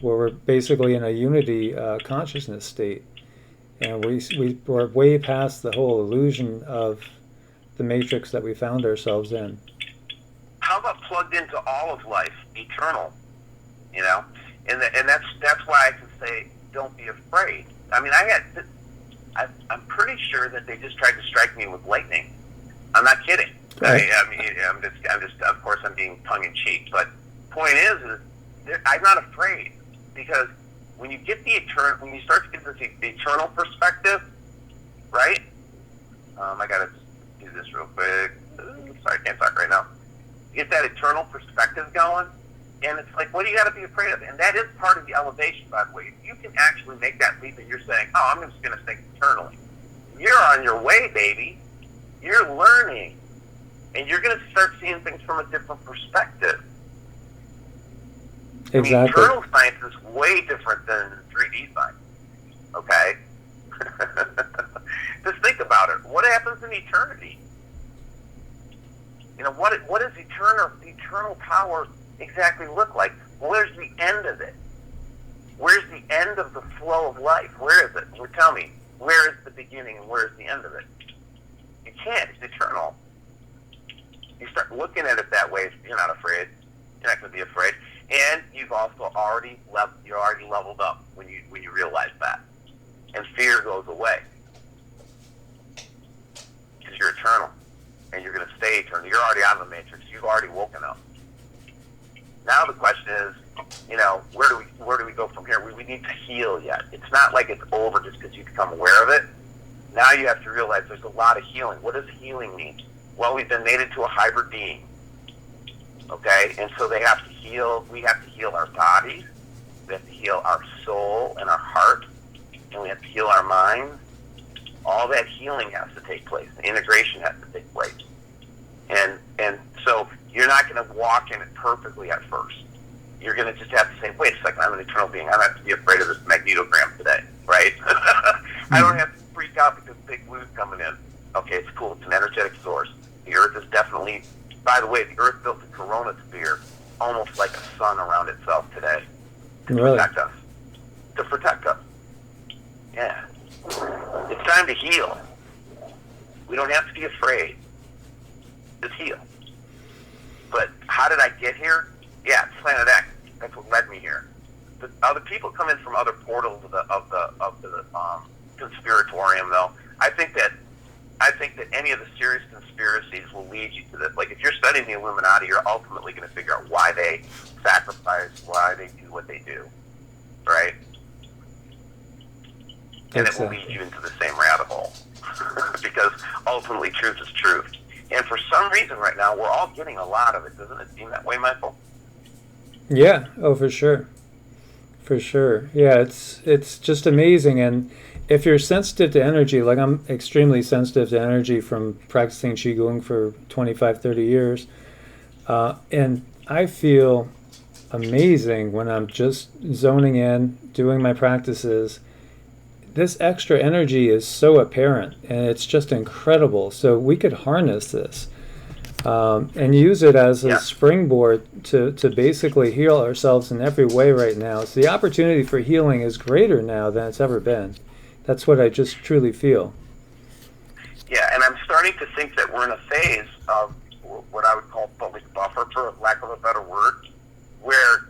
where we're basically in a unity consciousness state. And we're way past the whole illusion of the matrix that we found ourselves in. How about plugged into all of life, eternal? And that's why I can say, don't be afraid. I mean, I'm pretty sure that they just tried to strike me with lightning. I'm not kidding. Right? I mean, I'm just, of course, I'm being tongue in cheek, but point is I'm not afraid, because when you get when you start to get the eternal perspective, right? I gotta do this real quick. Sorry, I can't talk right now. Get that eternal perspective going, and it's like, what do you got to be afraid of? And that is part of the elevation, by the way. If you can actually make that leap, and you're saying, "Oh, I'm just going to think eternally," you're on your way, baby. You're learning, and you're going to start seeing things from a different perspective. Exactly. I mean, eternal science is way different than 3D science. Okay. Just think about it. What happens in eternity? You know, what does eternal power exactly look like? Where's the end of it? Where's the end of the flow of life? Where is it? Well, tell me, where is the beginning and where is the end of it? You can't. It's eternal. You start looking at it that way, you're not afraid. You're not going to be afraid. And you've also already leveled up when you realize that. And fear goes away. Because you're eternal. And you're going to stay eternal. You're already out of the matrix. You've already woken up. Now the question is, you know, where do we go from here? We need to heal yet. It's not like it's over just because you become aware of it. Now you have to realize there's a lot of healing. What does healing mean? Well, we've been made into a hybrid being. Okay? And so they have to heal. We have to heal our bodies. We have to heal our soul and our heart. And we have to heal our mind. All that healing has to take place. The integration has to take place. And so you're not going to walk in it perfectly at first. You're going to just have to say, wait a second, I'm an eternal being. I don't have to be afraid of this magnetogram today, right? I don't have to freak out because Big Blue's coming in. Okay, it's cool. It's an energetic source. The Earth is definitely, by the way, the Earth built a corona sphere almost like a sun around itself today to protect us. To protect us. Yeah. It's time to heal. We don't have to be afraid. Just heal. But how did I get here? Yeah, Planet X. That's what led me here. The other people come in from other portals of the conspiratorium, though. I think that any of the serious conspiracies will lead you to this. Like, if you're studying the Illuminati, you're ultimately going to figure out why they sacrifice, why they do what they do, right? And it will lead you into the same rabbit hole. Because ultimately truth is truth. And for some reason right now, we're all getting a lot of it. Doesn't it seem that way, Michael? Yeah. Oh, for sure. For sure. Yeah, it's just amazing. And if you're sensitive to energy, like I'm extremely sensitive to energy from practicing QiGong for 25, 30 years. And I feel amazing when I'm just zoning in, doing my practices. This extra energy is so apparent, and it's just incredible. So we could harness this and use it as a springboard to basically heal ourselves in every way right now. So the opportunity for healing is greater now than it's ever been. That's what I just truly feel. Yeah, and I'm starting to think that we're in a phase of what I would call public buffer, for lack of a better word, where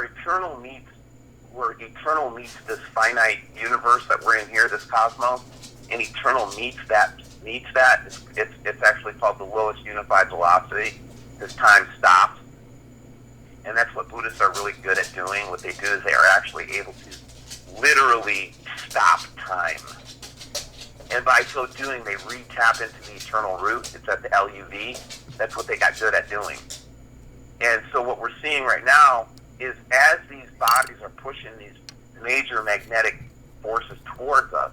eternal meets this finite universe that we're in here, this cosmos, and eternal meets that. It's actually called the lowest unified velocity, because time stops. And that's what Buddhists are really good at doing. What they do is they are actually able to literally stop time. And by so doing, they re-tap into the eternal root. It's at the LUV. That's what they got good at doing. And so what we're seeing right now is as these bodies are pushing these major magnetic forces towards us,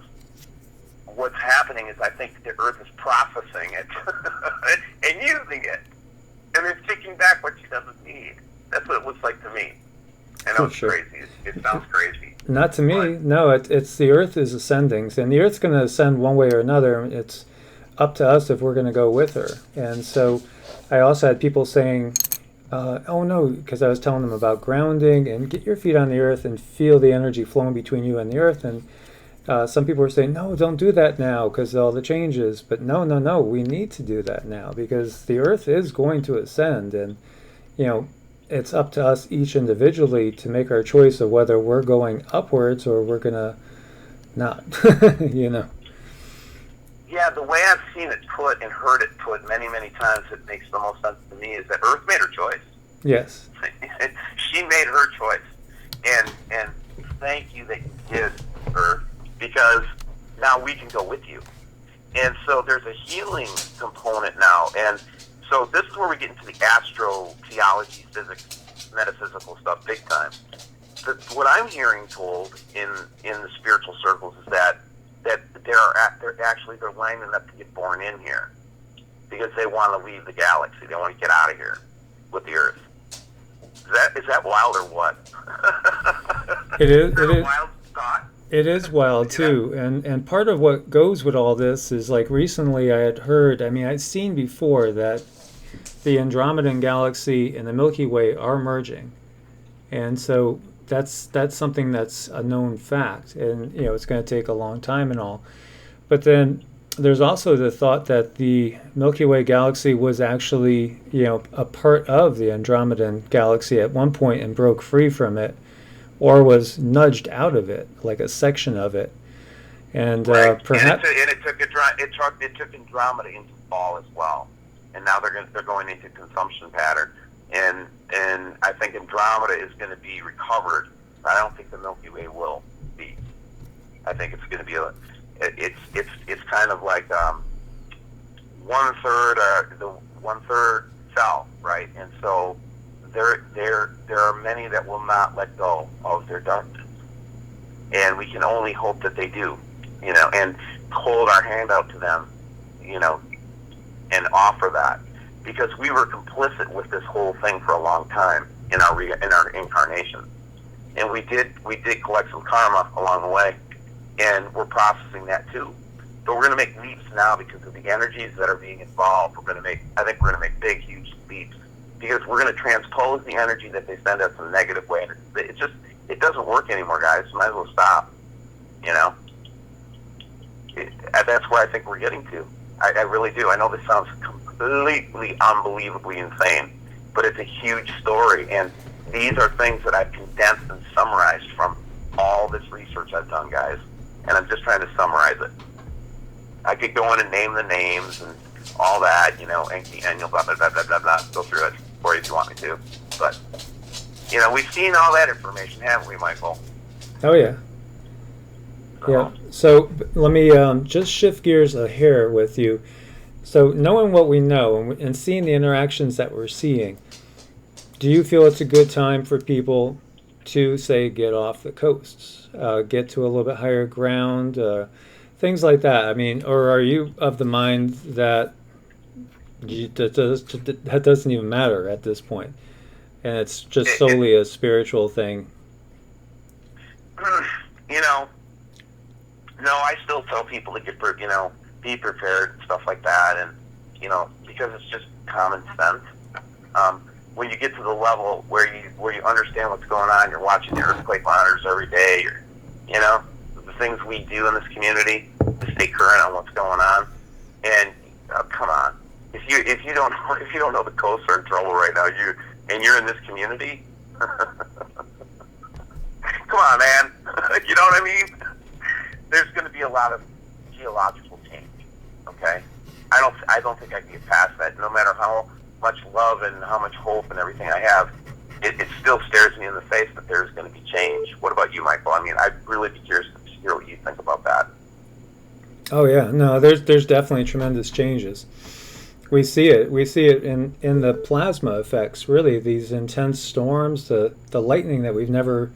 what's happening is I think the Earth is processing it and using it. And it's taking back what she doesn't need. That's what it looks like to me. I know it's crazy. It sounds crazy. Not to me. No, it's the Earth is ascending. And the Earth's going to ascend one way or another. It's up to us if we're going to go with her. And so I also had people saying, oh no, because I was telling them about grounding and get your feet on the earth and feel the energy flowing between you and the earth. And some people were saying, no, don't do that now because of all the changes. But no, we need to do that now because the earth is going to ascend. And, you know, it's up to us each individually to make our choice of whether we're going upwards or we're going to not, you know. Yeah, the way I've seen it put and heard it put many, many times, it makes the most sense to me is that Earth made her choice. Yes. She made her choice, and thank you that you did, Earth, because now we can go with you. And so there's a healing component now, and so this is where we get into the astro theology, physics, metaphysical stuff, big time. What I'm hearing told in the spiritual circles is that they're lining up to get born in here because they want to leave the galaxy. They want to get out of here with the Earth. Is that wild or what? It is. Is that a wild thought? It is wild too, and part of what goes with all this is like recently I had heard. I mean, I'd seen before that the Andromedan galaxy and the Milky Way are merging, and so that's something that's a known fact, and it's going to take a long time and all. But then there's also the thought that the Milky Way galaxy was actually a part of the Andromedan galaxy at one point and broke free from it, or was nudged out of it, like a section of it, and right. Perhaps it took Andromeda into fall as well, and now they're going into consumption pattern, and I think Andromeda is going to be recovered. I don't think the Milky Way will be. I think it's going to be it's kind of like one third fell, right, and so. There are many that will not let go of their darkness, and we can only hope that they do, and hold our hand out to them, and offer that, because we were complicit with this whole thing for a long time in our incarnation, and we did collect some karma along the way, and we're processing that too. But we're going to make leaps now because of the energies that are being involved. I think we're going to make big, huge leaps. Because we're going to transpose the energy that they send us in a negative way. And it doesn't work anymore, guys. Might as well stop. That's where I think we're getting to. I really do. I know this sounds completely unbelievably insane, but it's a huge story. And these are things that I've condensed and summarized from all this research I've done, guys. And I'm just trying to summarize it. I could go in and name the names and all that, and you'll blah, blah, blah, blah, blah, blah, go through it for you if you want me to. But, we've seen all that information, haven't we, Michael? Oh, yeah. Yeah. So let me just shift gears a hair with you. So knowing what we know and seeing the interactions that we're seeing, do you feel it's a good time for people to, say, get off the coasts, get to a little bit higher ground, things like that? I mean, or are you of the mind that that doesn't even matter at this point, and it's just solely a spiritual thing? No, I still tell people to get, be prepared and stuff like that, and because it's just common sense. When you get to the level where you understand what's going on, you're watching the earthquake monitors every day, the things we do in this community to stay current on what's going on, and come on. If you don't know the coasts are in trouble right now, you're in this community. Come on, man. You know what I mean? There's going to be a lot of geological change. Okay, I don't think I can get past that. No matter how much love and how much hope and everything I have, it still stares me in the face that there's going to be change. What about you, Michael? I mean, I'd really be curious to hear what you think about that. Oh yeah, no, there's definitely tremendous changes. We see it in the plasma effects, really, these intense storms, the lightning that we've never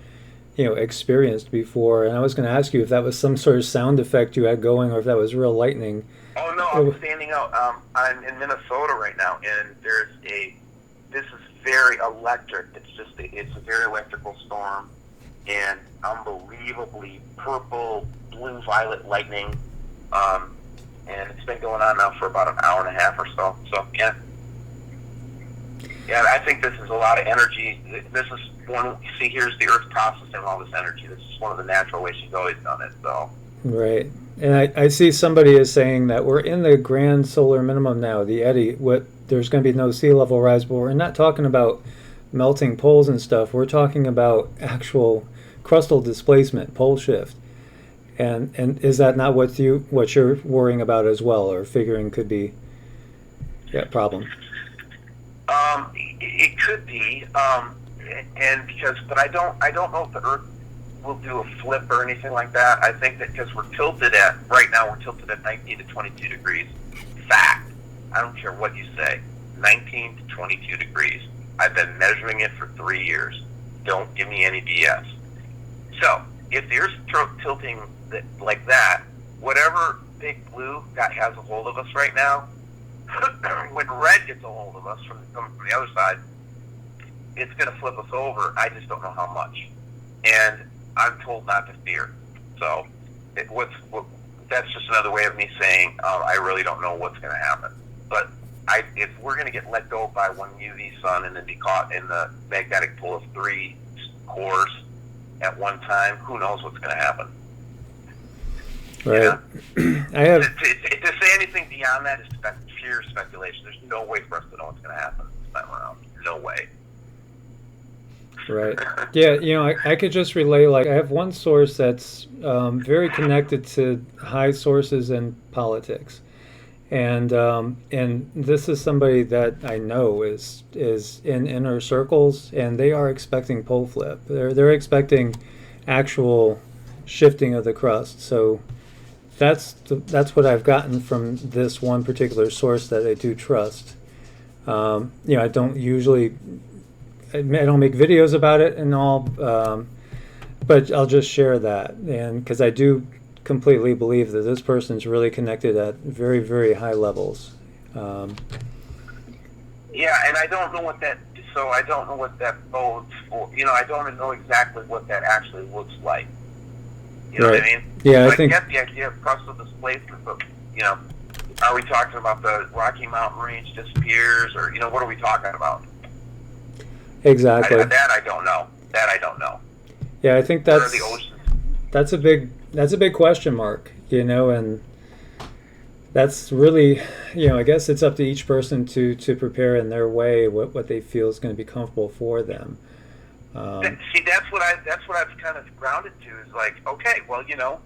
experienced before. And I was going to ask you if that was some sort of sound effect you had going, or if that was real lightning. Oh no, I'm standing out. I'm in Minnesota right now, and this is very electric. It's a very electrical storm, and unbelievably purple, blue, violet lightning. And it's been going on now for about an hour and a half or so. So, yeah, I think this is a lot of energy. This is here's the Earth processing all this energy. This is one of the natural ways she's always done it. So. Right. And I see somebody is saying that we're in the grand solar minimum now, the eddy. There's going to be no sea level rise, but we're not talking about melting poles and stuff. We're talking about actual crustal displacement, pole shift. And is that not what you're worrying about as well, or figuring could be a problem? It could be, but I don't know if the Earth will do a flip or anything like that. I think that because we're tilted at 19 to 22 degrees. Fact. I don't care what you say. 19 to 22 degrees. I've been measuring it for 3 years. Don't give me any BS. So, if the Earth's tilting like that, whatever big blue that has a hold of us right now, when red gets a hold of us coming from the other side, it's going to flip us over. I just don't know how much. And I'm told not to fear. So, that's just another way of me saying I really don't know what's going to happen. But if we're going to get let go by one UV sun and then be caught in the magnetic pull of 3 cores at one time, who knows what's going to happen? Right. Yeah? I have to say anything beyond that is pure speculation. There's no way for us to know what's going to happen this time around. No way. Right. Yeah, I could just relay, like, I have one source that's very connected to high sources in politics. And this is somebody that I know is in inner circles, and they are expecting pole flip. They're expecting actual shifting of the crust. So that's what I've gotten from this one particular source that I do trust. I don't usually, I don't make videos about it and all, but I'll just share that, and because I do completely believe that this person's really connected at very, very high levels. Yeah, and I don't know what that bodes for. I don't know exactly what that actually looks like. You know what I mean? Yeah, so I think. I get the idea of crustal displacement, but are we talking about the Rocky Mountain range disappears, or what are we talking about? Exactly. That I don't know. Yeah, I think Where are the oceans? That's a big question mark, and that's really, I guess it's up to each person to prepare in their way what they feel is going to be comfortable for them. See, that's what I've kind of grounded to is like, okay, well, you're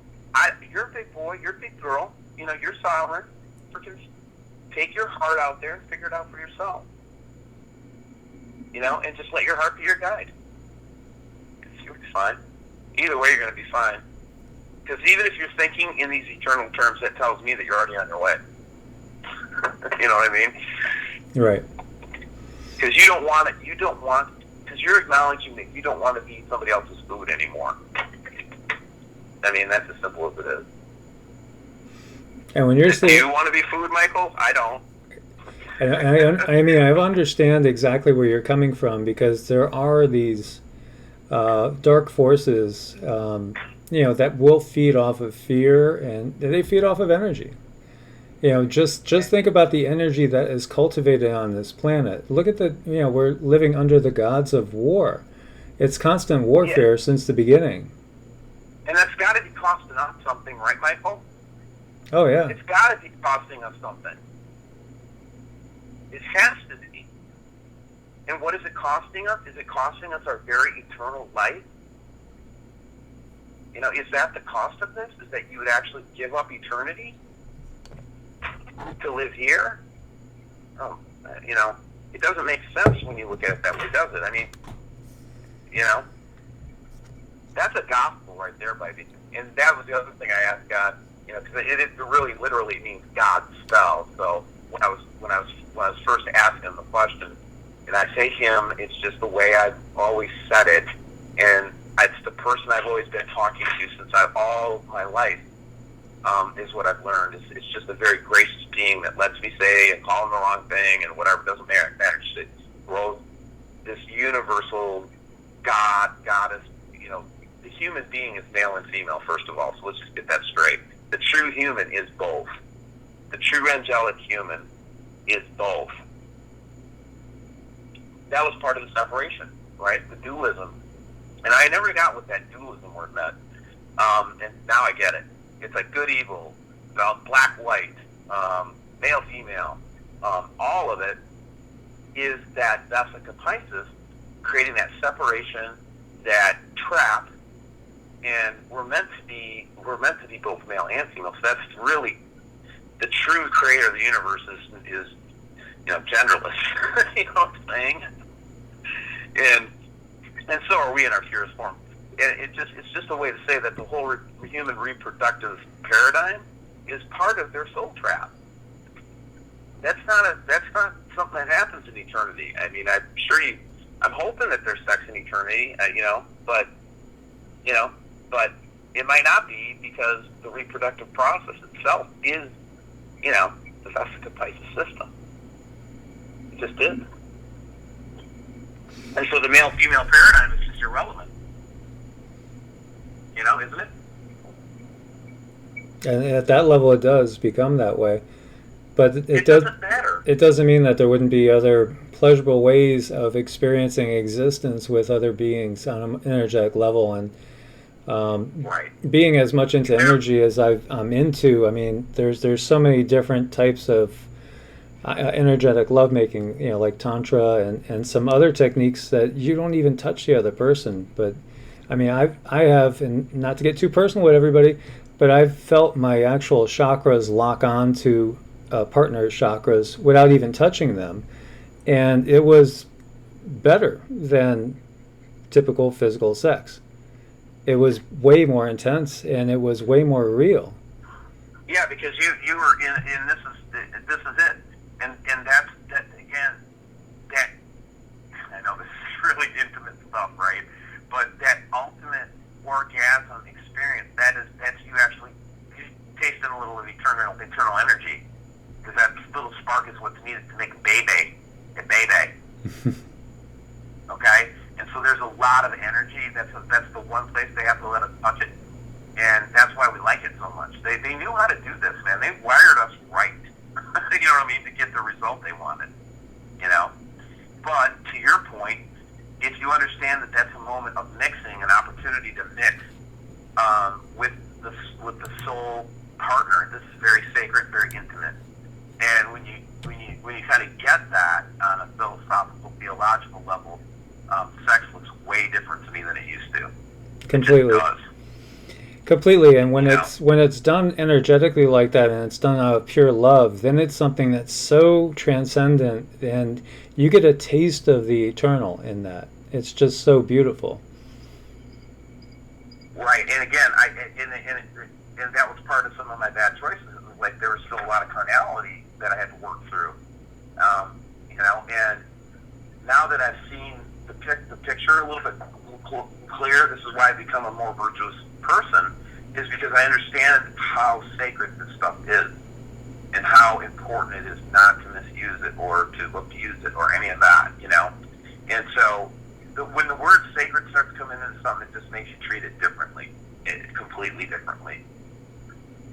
a big boy, you're a big girl, you're sovereign. Freaking take your heart out there and figure it out for yourself. And just let your heart be your guide. You'll be fine. Either way, you're going to be fine. Because even if you're thinking in these eternal terms, that tells me that you're already on your way. You know what I mean? Right. Because you don't want it. Because you're acknowledging that you don't want to be somebody else's food anymore. I mean, that's as simple as it is. And when you're saying, do you want to be food, Michael? I don't. I mean, I understand exactly where you're coming from, because there are these dark forces, that will feed off of fear, and they feed off of energy. Just think about the energy that is cultivated on this planet. Look at we're living under the gods of war. It's constant warfare since the beginning. And that's got to be costing us something, right, Michael? Oh, yeah. It's got to be costing us something. It has to be. And what is it costing us? Is it costing us our very eternal life? Is that the cost of this? Is that you would actually give up eternity to live here? It doesn't make sense when you look at it that way, does it? I mean, that's a gospel right there, baby. And that was the other thing I asked God, because it really literally means God's spell. So when I was first asking him the question, and I say him, it's just the way I've always said it, and it's the person I've always been talking to since all my life, is what I've learned. It's just a very gracious being that lets me say and call him the wrong thing and whatever. It doesn't matter. It grows this universal goddess. The human being is male and female, first of all, so let's just get that straight. The true human is both. The true angelic human is both. That was part of the separation, right? The dualism. And I never got what that dualism word meant. And now I get it. It's like good, evil, black, white, male, female. All of it is that Vesica Pisces creating that separation, that trap, and we're meant to be both male and female. So that's really the true creator of the universe is genderless. You know what I'm saying? And so are we in our purest form. And it's just a way to say that the whole human reproductive paradigm is part of their soul trap. That's not something that happens in eternity. I mean, I'm hoping that there's sex in eternity, but it might not be, because the reproductive process itself is, the vesica Pisces system. It just is. And so the male-female paradigm is just irrelevant. Isn't it? And at that level, it does become that way. But it doesn't matter. It doesn't mean that there wouldn't be other pleasurable ways of experiencing existence with other beings on an energetic level. And right. Being as much into energy as I'm into, I mean, there's so many different types of energetic lovemaking, like Tantra and some other techniques that you don't even touch the other person. But I mean, I have, and not to get too personal with everybody, but I've felt my actual chakras lock on to partner chakras without even touching them, and it was better than typical physical sex. It was way more intense, and it was way more real. Yeah, because you were in this is it, and that's that again. That I know this is really intimate stuff, right? But that ultimate orgasm experience, that's you actually tasting a little of eternal energy, because that little spark is what's needed to make a baby. Okay, and so there's a lot of energy. That's the one place they have to let us touch it, and that's why we like it so much. They knew how to do this, man. They wired us right. You know what I mean? To get the result they wanted. But to your point, if you understand that that's a moment of mixing, an opportunity to mix with the soul partner, this is very sacred, very intimate. And when you kind of get that on a philosophical, theological level, sex looks way different to me than it used to. Completely. It just does. Completely, and when it's done energetically like that, and it's done out of pure love, then it's something that's so transcendent, and you get a taste of the eternal in that. It's just so beautiful. Right, and again, and that was part of some of my bad choices. It was like there was still a lot of carnality that I had to work through, and now that I've seen the picture a little bit clear, this is why I've become a more virtuous person, is because I understand how sacred this stuff is and how important it is not to misuse it or to abuse it or any of that, And so when the word sacred starts coming into something, it just makes you treat it differently, completely differently.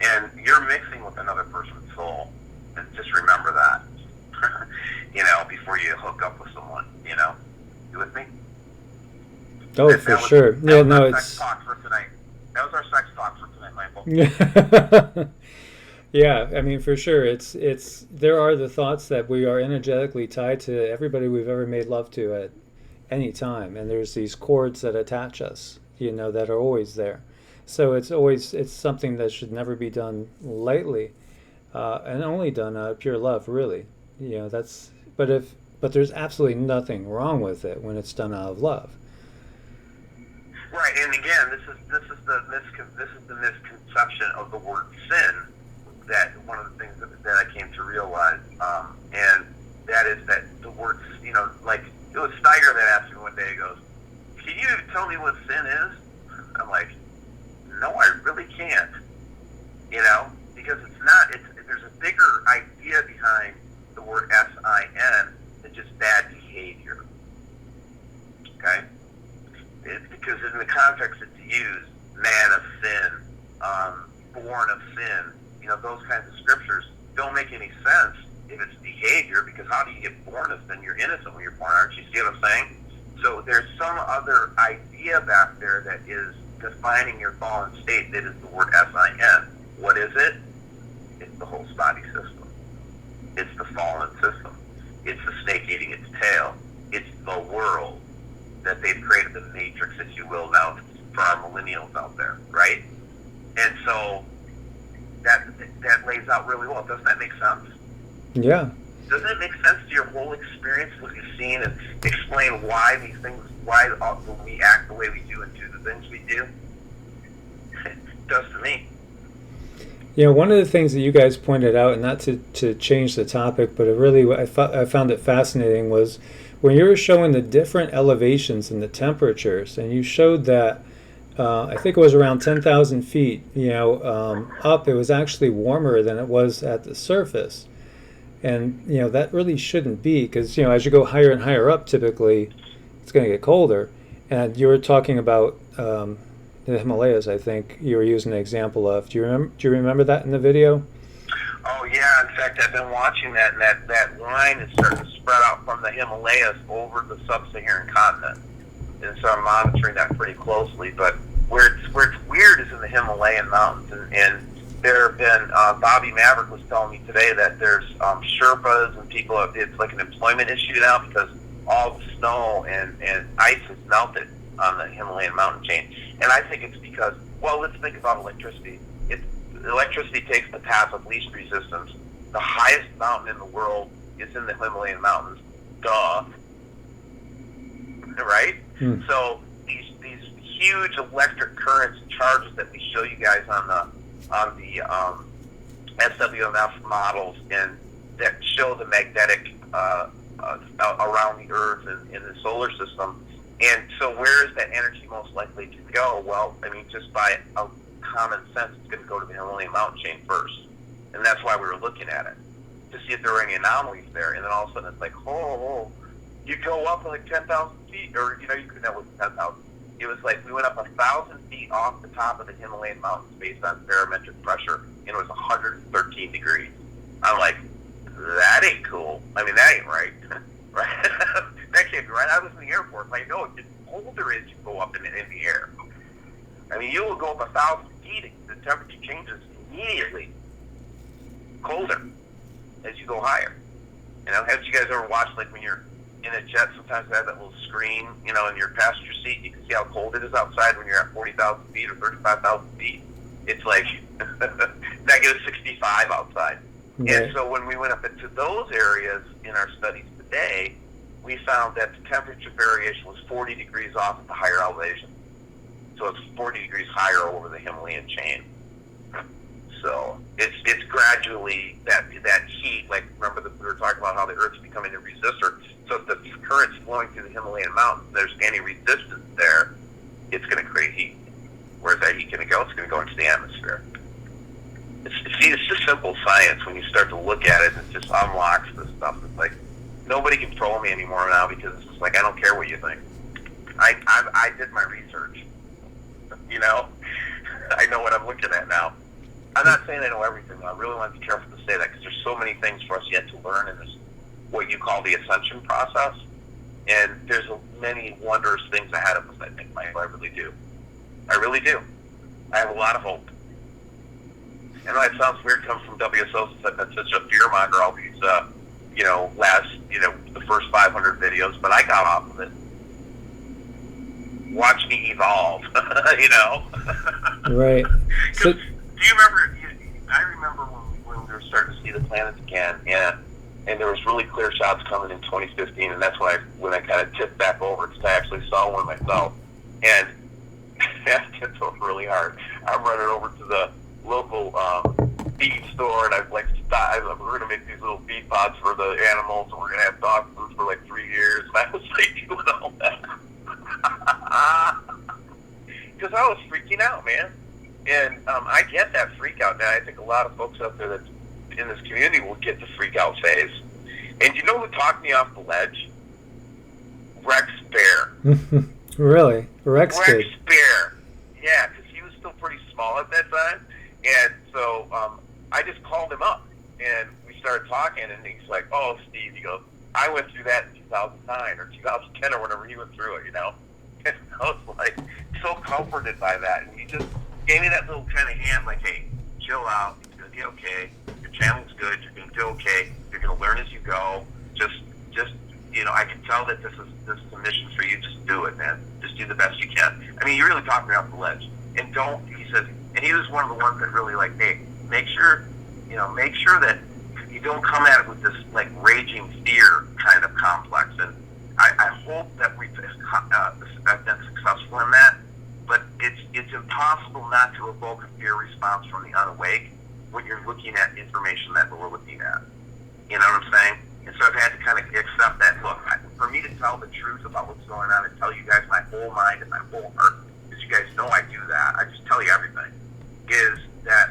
And you're mixing with another person's soul, and just remember that, before you hook up with someone, You with me? Oh, for sure. Yeah, no, it's... Sex talk for tonight. That was our sex talk for tonight, Michael. Yeah, I mean, for sure. It's there are the thoughts that we are energetically tied to everybody we've ever made love to at any time, and there's these cords that attach us, that are always there. So it's something that should never be done lightly, and only done out of pure love, really. But there's absolutely nothing wrong with it when it's done out of love. Right, and again, this is the misconception of the word sin. That one of the things that I came to realize, and that is that the word, like it was Steiger that asked me one day. He goes, "Can you tell me what sin is?" I'm like, "No, I really can't." Because it's not. There's a bigger idea behind the word sin than just bad behavior. Okay. Because in the context it's used, man of sin, born of sin, those kinds of scriptures don't make any sense if it's behavior, because how do you get born of sin? You're innocent when you're born, aren't you? See what I'm saying? So there's some other idea back there that is defining your fallen state that is the word sin. What is it? It's the host body system. It's the fallen system. It's the snake eating its tail. It's the world that they've created, the matrix, if you will, now for our millennials out there. really well. Doesn't that make sense? Yeah. Doesn't it make sense to your whole experience, what you've seen, and explain why these things, why we act the way we do and do the things we do? It does to me. You know, one of the things that you guys pointed out, and not to change the topic, but it really, I found it fascinating, was when you were showing the different elevations and the temperatures, and you showed that, I think it was around 10,000 feet, up, it was actually warmer than it was at the surface. And, that really shouldn't be, because, as you go higher and higher up, typically, it's going to get colder. And you were talking about the Himalayas, I think you were using an example of. Do you remember that in the video? Oh yeah, in fact I've been watching that, and that line is starting to spread out from the Himalayas over the sub-Saharan continent. And so I'm monitoring that pretty closely. But where it's weird is in the Himalayan mountains, and there have been, Bobby Maverick was telling me today that there's Sherpas and people, it's like an employment issue now because all the snow and ice has melted on the Himalayan mountain chain. And I think it's because, well, let's think about electricity. Electricity takes the path of least resistance. The highest mountain in the world is in the Himalayan mountains. Duh. Right? So these huge electric currents and charges that we show you guys on the SWMF models, and that show the magnetic around the Earth and in the solar system. And so where is that energy most likely to go? Well, I mean, just by a common sense, it's going to go to the Himalayan mountain chain first. And that's why we were looking at it, to see if there were any anomalies there. And then all of a sudden it's like, oh, you go up like 10,000 feet, or, you couldn't have with 10,000. It was like we went up 1,000 feet off the top of the Himalayan mountains based on barometric pressure, and it was 113 degrees. I'm like, that ain't cool. I mean, that ain't right. Right? That can't be right. I was in the Air Force. I know it gets colder as you go up in the air. I mean, you will go up 1,000 feet, the temperature changes immediately. Colder as you go higher. Haven't you guys ever watched, like, when you're in a jet, sometimes they have that little screen, in your passenger seat, you can see how cold it is outside when you're at 40,000 feet or 35,000 feet. It's like negative 65 outside. Right. And so when we went up into those areas in our studies today, we found that the temperature variation was 40 degrees off at the higher elevation. So it's 40 degrees higher over the Himalayan chain. So it's gradually that heat, like, remember that we were talking about how the Earth's becoming a resistor. So if the current's flowing through the Himalayan mountains, there's any resistance there, it's going to create heat. Where's that heat going to go? It's going to go into the atmosphere. It's just simple science when you start to look at it. It just unlocks this stuff. It's like, nobody can troll me anymore now, because it's just like, I don't care what you think. I did my research. I know what I'm looking at now. I'm not saying I know everything, though. I really want to be careful to say that, because there's so many things for us yet to learn in this, what you call the ascension process. And there's many wondrous things ahead of us, I think, Michael. I really do. I really do. I have a lot of hope. I know it sounds weird coming from WSO, since I've been such a fearmonger all these, the first 500 videos, but I got off of it. Watch me evolve, Right. So, do you remember, I remember when we were starting to see the planets again, and there was really clear shots coming in 2015, and that's when I kind of tipped back over, because I actually saw one myself, and that hit really hard. I'm running over to the local feed store, and I'm going to make these little feed pods for the animals, and we're going to have dog food for like 3 years, and I was like doing all that. Because I was freaking out, man. And I get that freak out now. I think a lot of folks out there that in this community will get the freak out phase. And you know who talked me off the ledge? Rex Bear. Really? Rex Bear. Yeah, because he was still pretty small at that time. And so I just called him up, and we started talking, and he's like, oh, Steve, he goes, I went through that in 2009 or 2010 or whenever he went through it, And I was like so comforted by that. And he just gave me that little kind of hand, like, hey, chill out. It's going to be okay. Your channel's good. You're going to do okay. You're going to learn as you go. Just I can tell that this is a mission for you. Just do it, man. Just do the best you can. I mean, you really talked me off the ledge. And he says, and he was one of the ones that really like, hey, make sure make sure that you don't come at it with this like raging fear kind of complex. And I hope that we've been successful in that. But it's impossible not to evoke a fear response from the unawake when you're looking at information that we're looking at. You know what I'm saying? And so I've had to kind of accept that. Look, for me to tell the truth about what's going on and tell you guys my whole mind and my whole heart, because you guys know I do that. I just tell you everything. Is that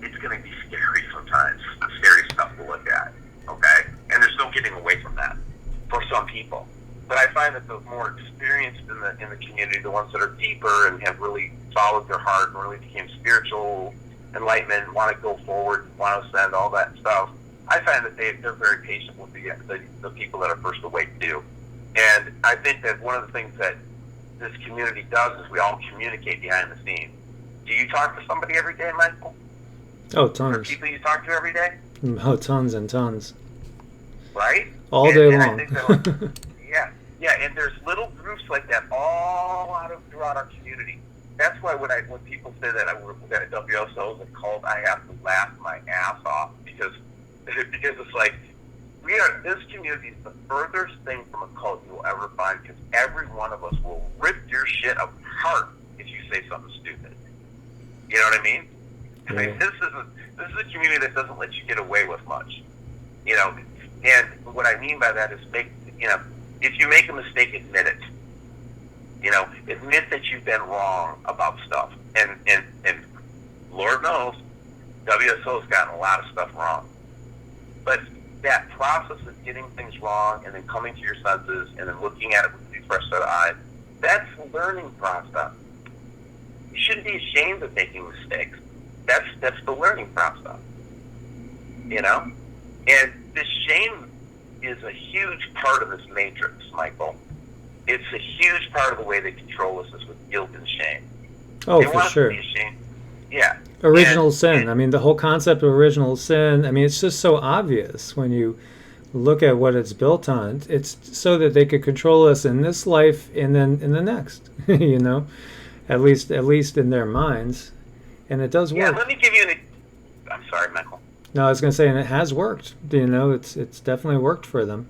it's going to be scary sometimes. Scary stuff to look at. Okay? And there's no getting away from that for some people. But I find that the more experienced in the community, the ones that are deeper and have really followed their heart and really became spiritual, enlightenment, want to go forward, want to ascend, all that stuff, I find that they're very patient with the people that are first awake too. And I think that one of the things that this community does is we all communicate behind the scenes. Do you talk to somebody every day, Michael? Oh, tons. Or people you talk to every day? Oh, tons and tons. Right? All day long. I think that, yeah, and there's little groups like that all throughout our community. That's why when people say that I work at WSOs and cult, I have to laugh my ass off because it's like this community is the furthest thing from a cult you will ever find, because every one of us will rip your shit apart if you say something stupid. You know what I mean? Yeah. I mean, this is a community that doesn't let you get away with much. And what I mean by that is if you make a mistake, admit it. Admit that you've been wrong about stuff. And Lord knows, WSO's gotten a lot of stuff wrong. But that process of getting things wrong and then coming to your senses and then looking at it with a fresh set of eyes, that's the learning process. You shouldn't be ashamed of making mistakes. That's the learning process. And this shame is a huge part of this matrix, Michael. It's a huge part of the way they control us is with guilt and shame. Oh, they for want us sure. to be ashamed. Yeah. Original sin. I mean, the whole concept of original sin, I mean, it's just so obvious when you look at what it's built on. It's so that they could control us in this life and then in the next, at least in their minds. And it does work. Yeah, let me give you I'm sorry, Michael. No, I was going to say, and it has worked. It's definitely worked for them.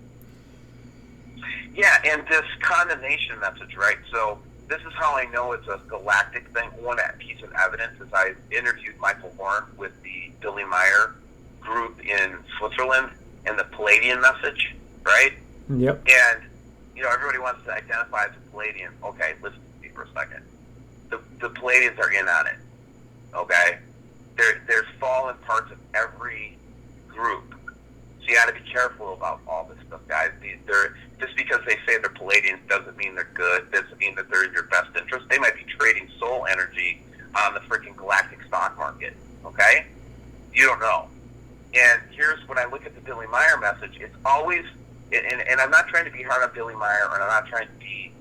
Yeah, and this condemnation message, right? So this is how I know it's a galactic thing. One piece of evidence is I interviewed Michael Horn with the Billy Meyer group in Switzerland and the Palladian message, right? Yep. And, everybody wants to identify as a Palladian. Okay, listen to me for a second. The Palladians are in on it, okay? There's fallen parts of every group. So you got to be careful about all this stuff, guys. Just because they say they're Palladians doesn't mean they're good. Doesn't mean that they're in your best interest. They might be trading soul energy on the freaking galactic stock market, okay? You don't know. And here's when I look at the Billy Meyer message, it's always, and I'm not trying to be hard on Billy Meyer, and I'm not trying to be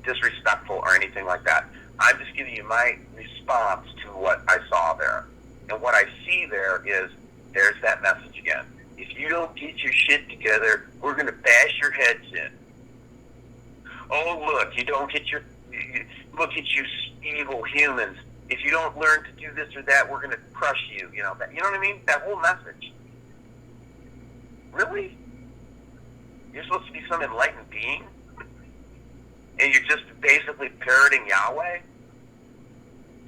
disrespectful or anything like that. I'm just giving you my response to what I saw there. And what I see there is, there's that message again. If you don't get your shit together, we're going to bash your heads in. Oh, look, you don't get look at you evil humans. If you don't learn to do this or that, we're going to crush you. You know what I mean? That whole message. Really? You're supposed to be some enlightened being? And you're just basically parroting Yahweh?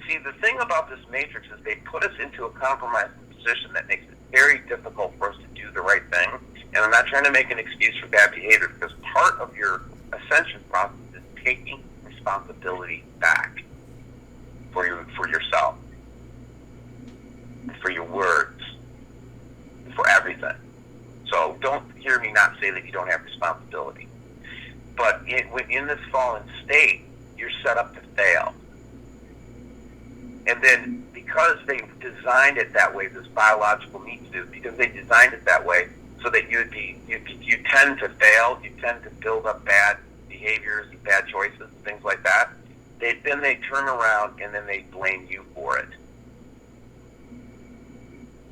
See, the thing about this matrix is they put us into a compromised position that makes it very difficult for us to do the right thing. And I'm not trying to make an excuse for bad behavior, because part of your ascension process is taking responsibility back for yourself, for your words, for everything. So don't hear me not say that you don't have responsibility. But in this fallen state, you're set up to fail. And then because they designed it that way, this biological meat suit, because they designed it that way so that you tend to fail, you tend to build up bad behaviors and bad choices and things like that, then they turn around and then they blame you for it.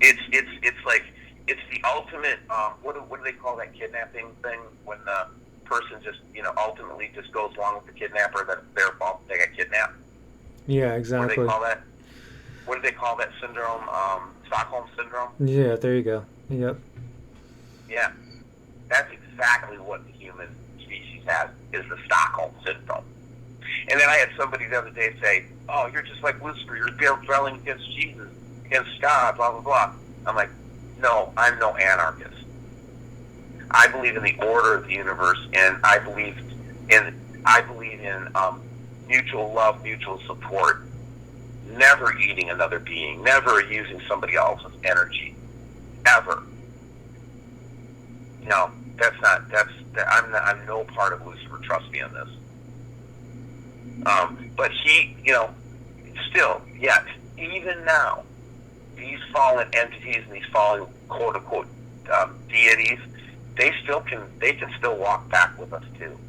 It's like, it's the ultimate, what do they call that kidnapping thing when the person just, ultimately just goes along with the kidnapper, that it's their fault they got kidnapped? Yeah, exactly. What do they call that? what do they call that syndrome? Stockholm syndrome. Yeah, there you go. Yep. Yeah, that's exactly what the human species has, is the Stockholm syndrome. And then I had somebody the other day say, "Oh, you're just like Lucifer. You're rebelling against Jesus, against God, blah blah blah." I'm like, no, I'm no anarchist. I believe in the order of the universe, and I believe in mutual love, mutual support. Never eating another being, never using somebody else's energy, ever. No, I'm no part of Lucifer. Trust me on this. But he, still, yet, even now, these fallen entities and these fallen quote unquote deities, they can still walk back with us too.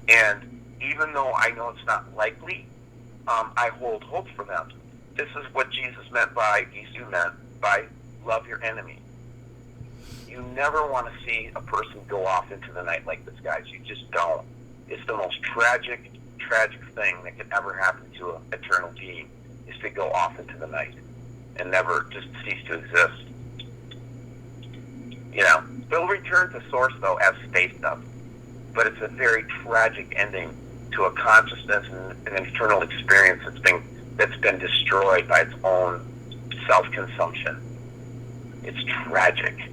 And even though I know it's not likely, I hold hope for them. This is what Jesus meant by love your enemy. You never want to see a person go off into the night like this, guys. You just don't. It's the most tragic thing that could ever happen to an eternal being, is to go off into the night and never just cease to exist. They'll return to source, though, as space does. But it's a very tragic ending to a consciousness and an eternal experience that's been destroyed by its own self-consumption. It's tragic.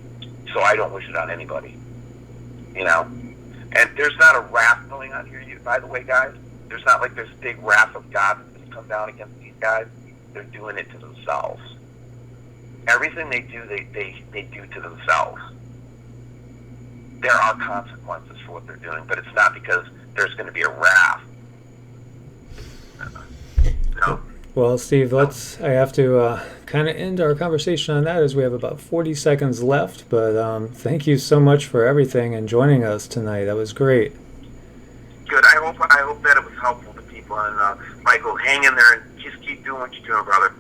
So I don't wish it on anybody. And there's not a wrath going on here, by the way, guys. There's not like this big wrath of God that's come down against these guys. They're doing it to themselves. Everything they do, they do to themselves. There are consequences for what they're doing, but it's not because there's going to be a wrath. No. Well, Steve, I have to kind of end our conversation on that, as we have about 40 seconds left. But thank you so much for everything and joining us tonight. That was great. Good. I hope that it was helpful to people. And Michael, hang in there and just keep doing what you're doing, brother.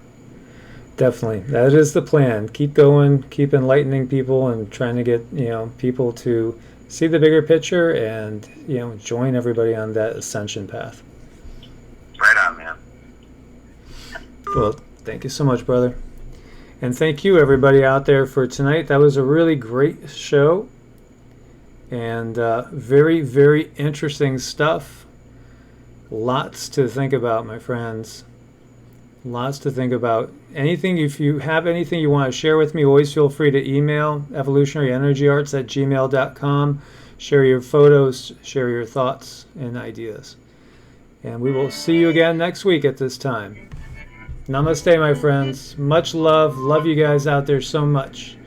Definitely. That is the plan. Keep going, keep enlightening people, and trying to get, people to see the bigger picture and, join everybody on that ascension path. Right on, man. Well, thank you so much, brother. And thank you, everybody out there, for tonight. That was a really great show. And very, very interesting stuff. Lots to think about, my friends. Lots to think about. If you have anything you want to share with me, always feel free to email evolutionaryenergyarts@gmail.com. Share your photos, share your thoughts and ideas. And we will see you again next week at this time. Namaste, my friends. Much love. Love you guys out there so much.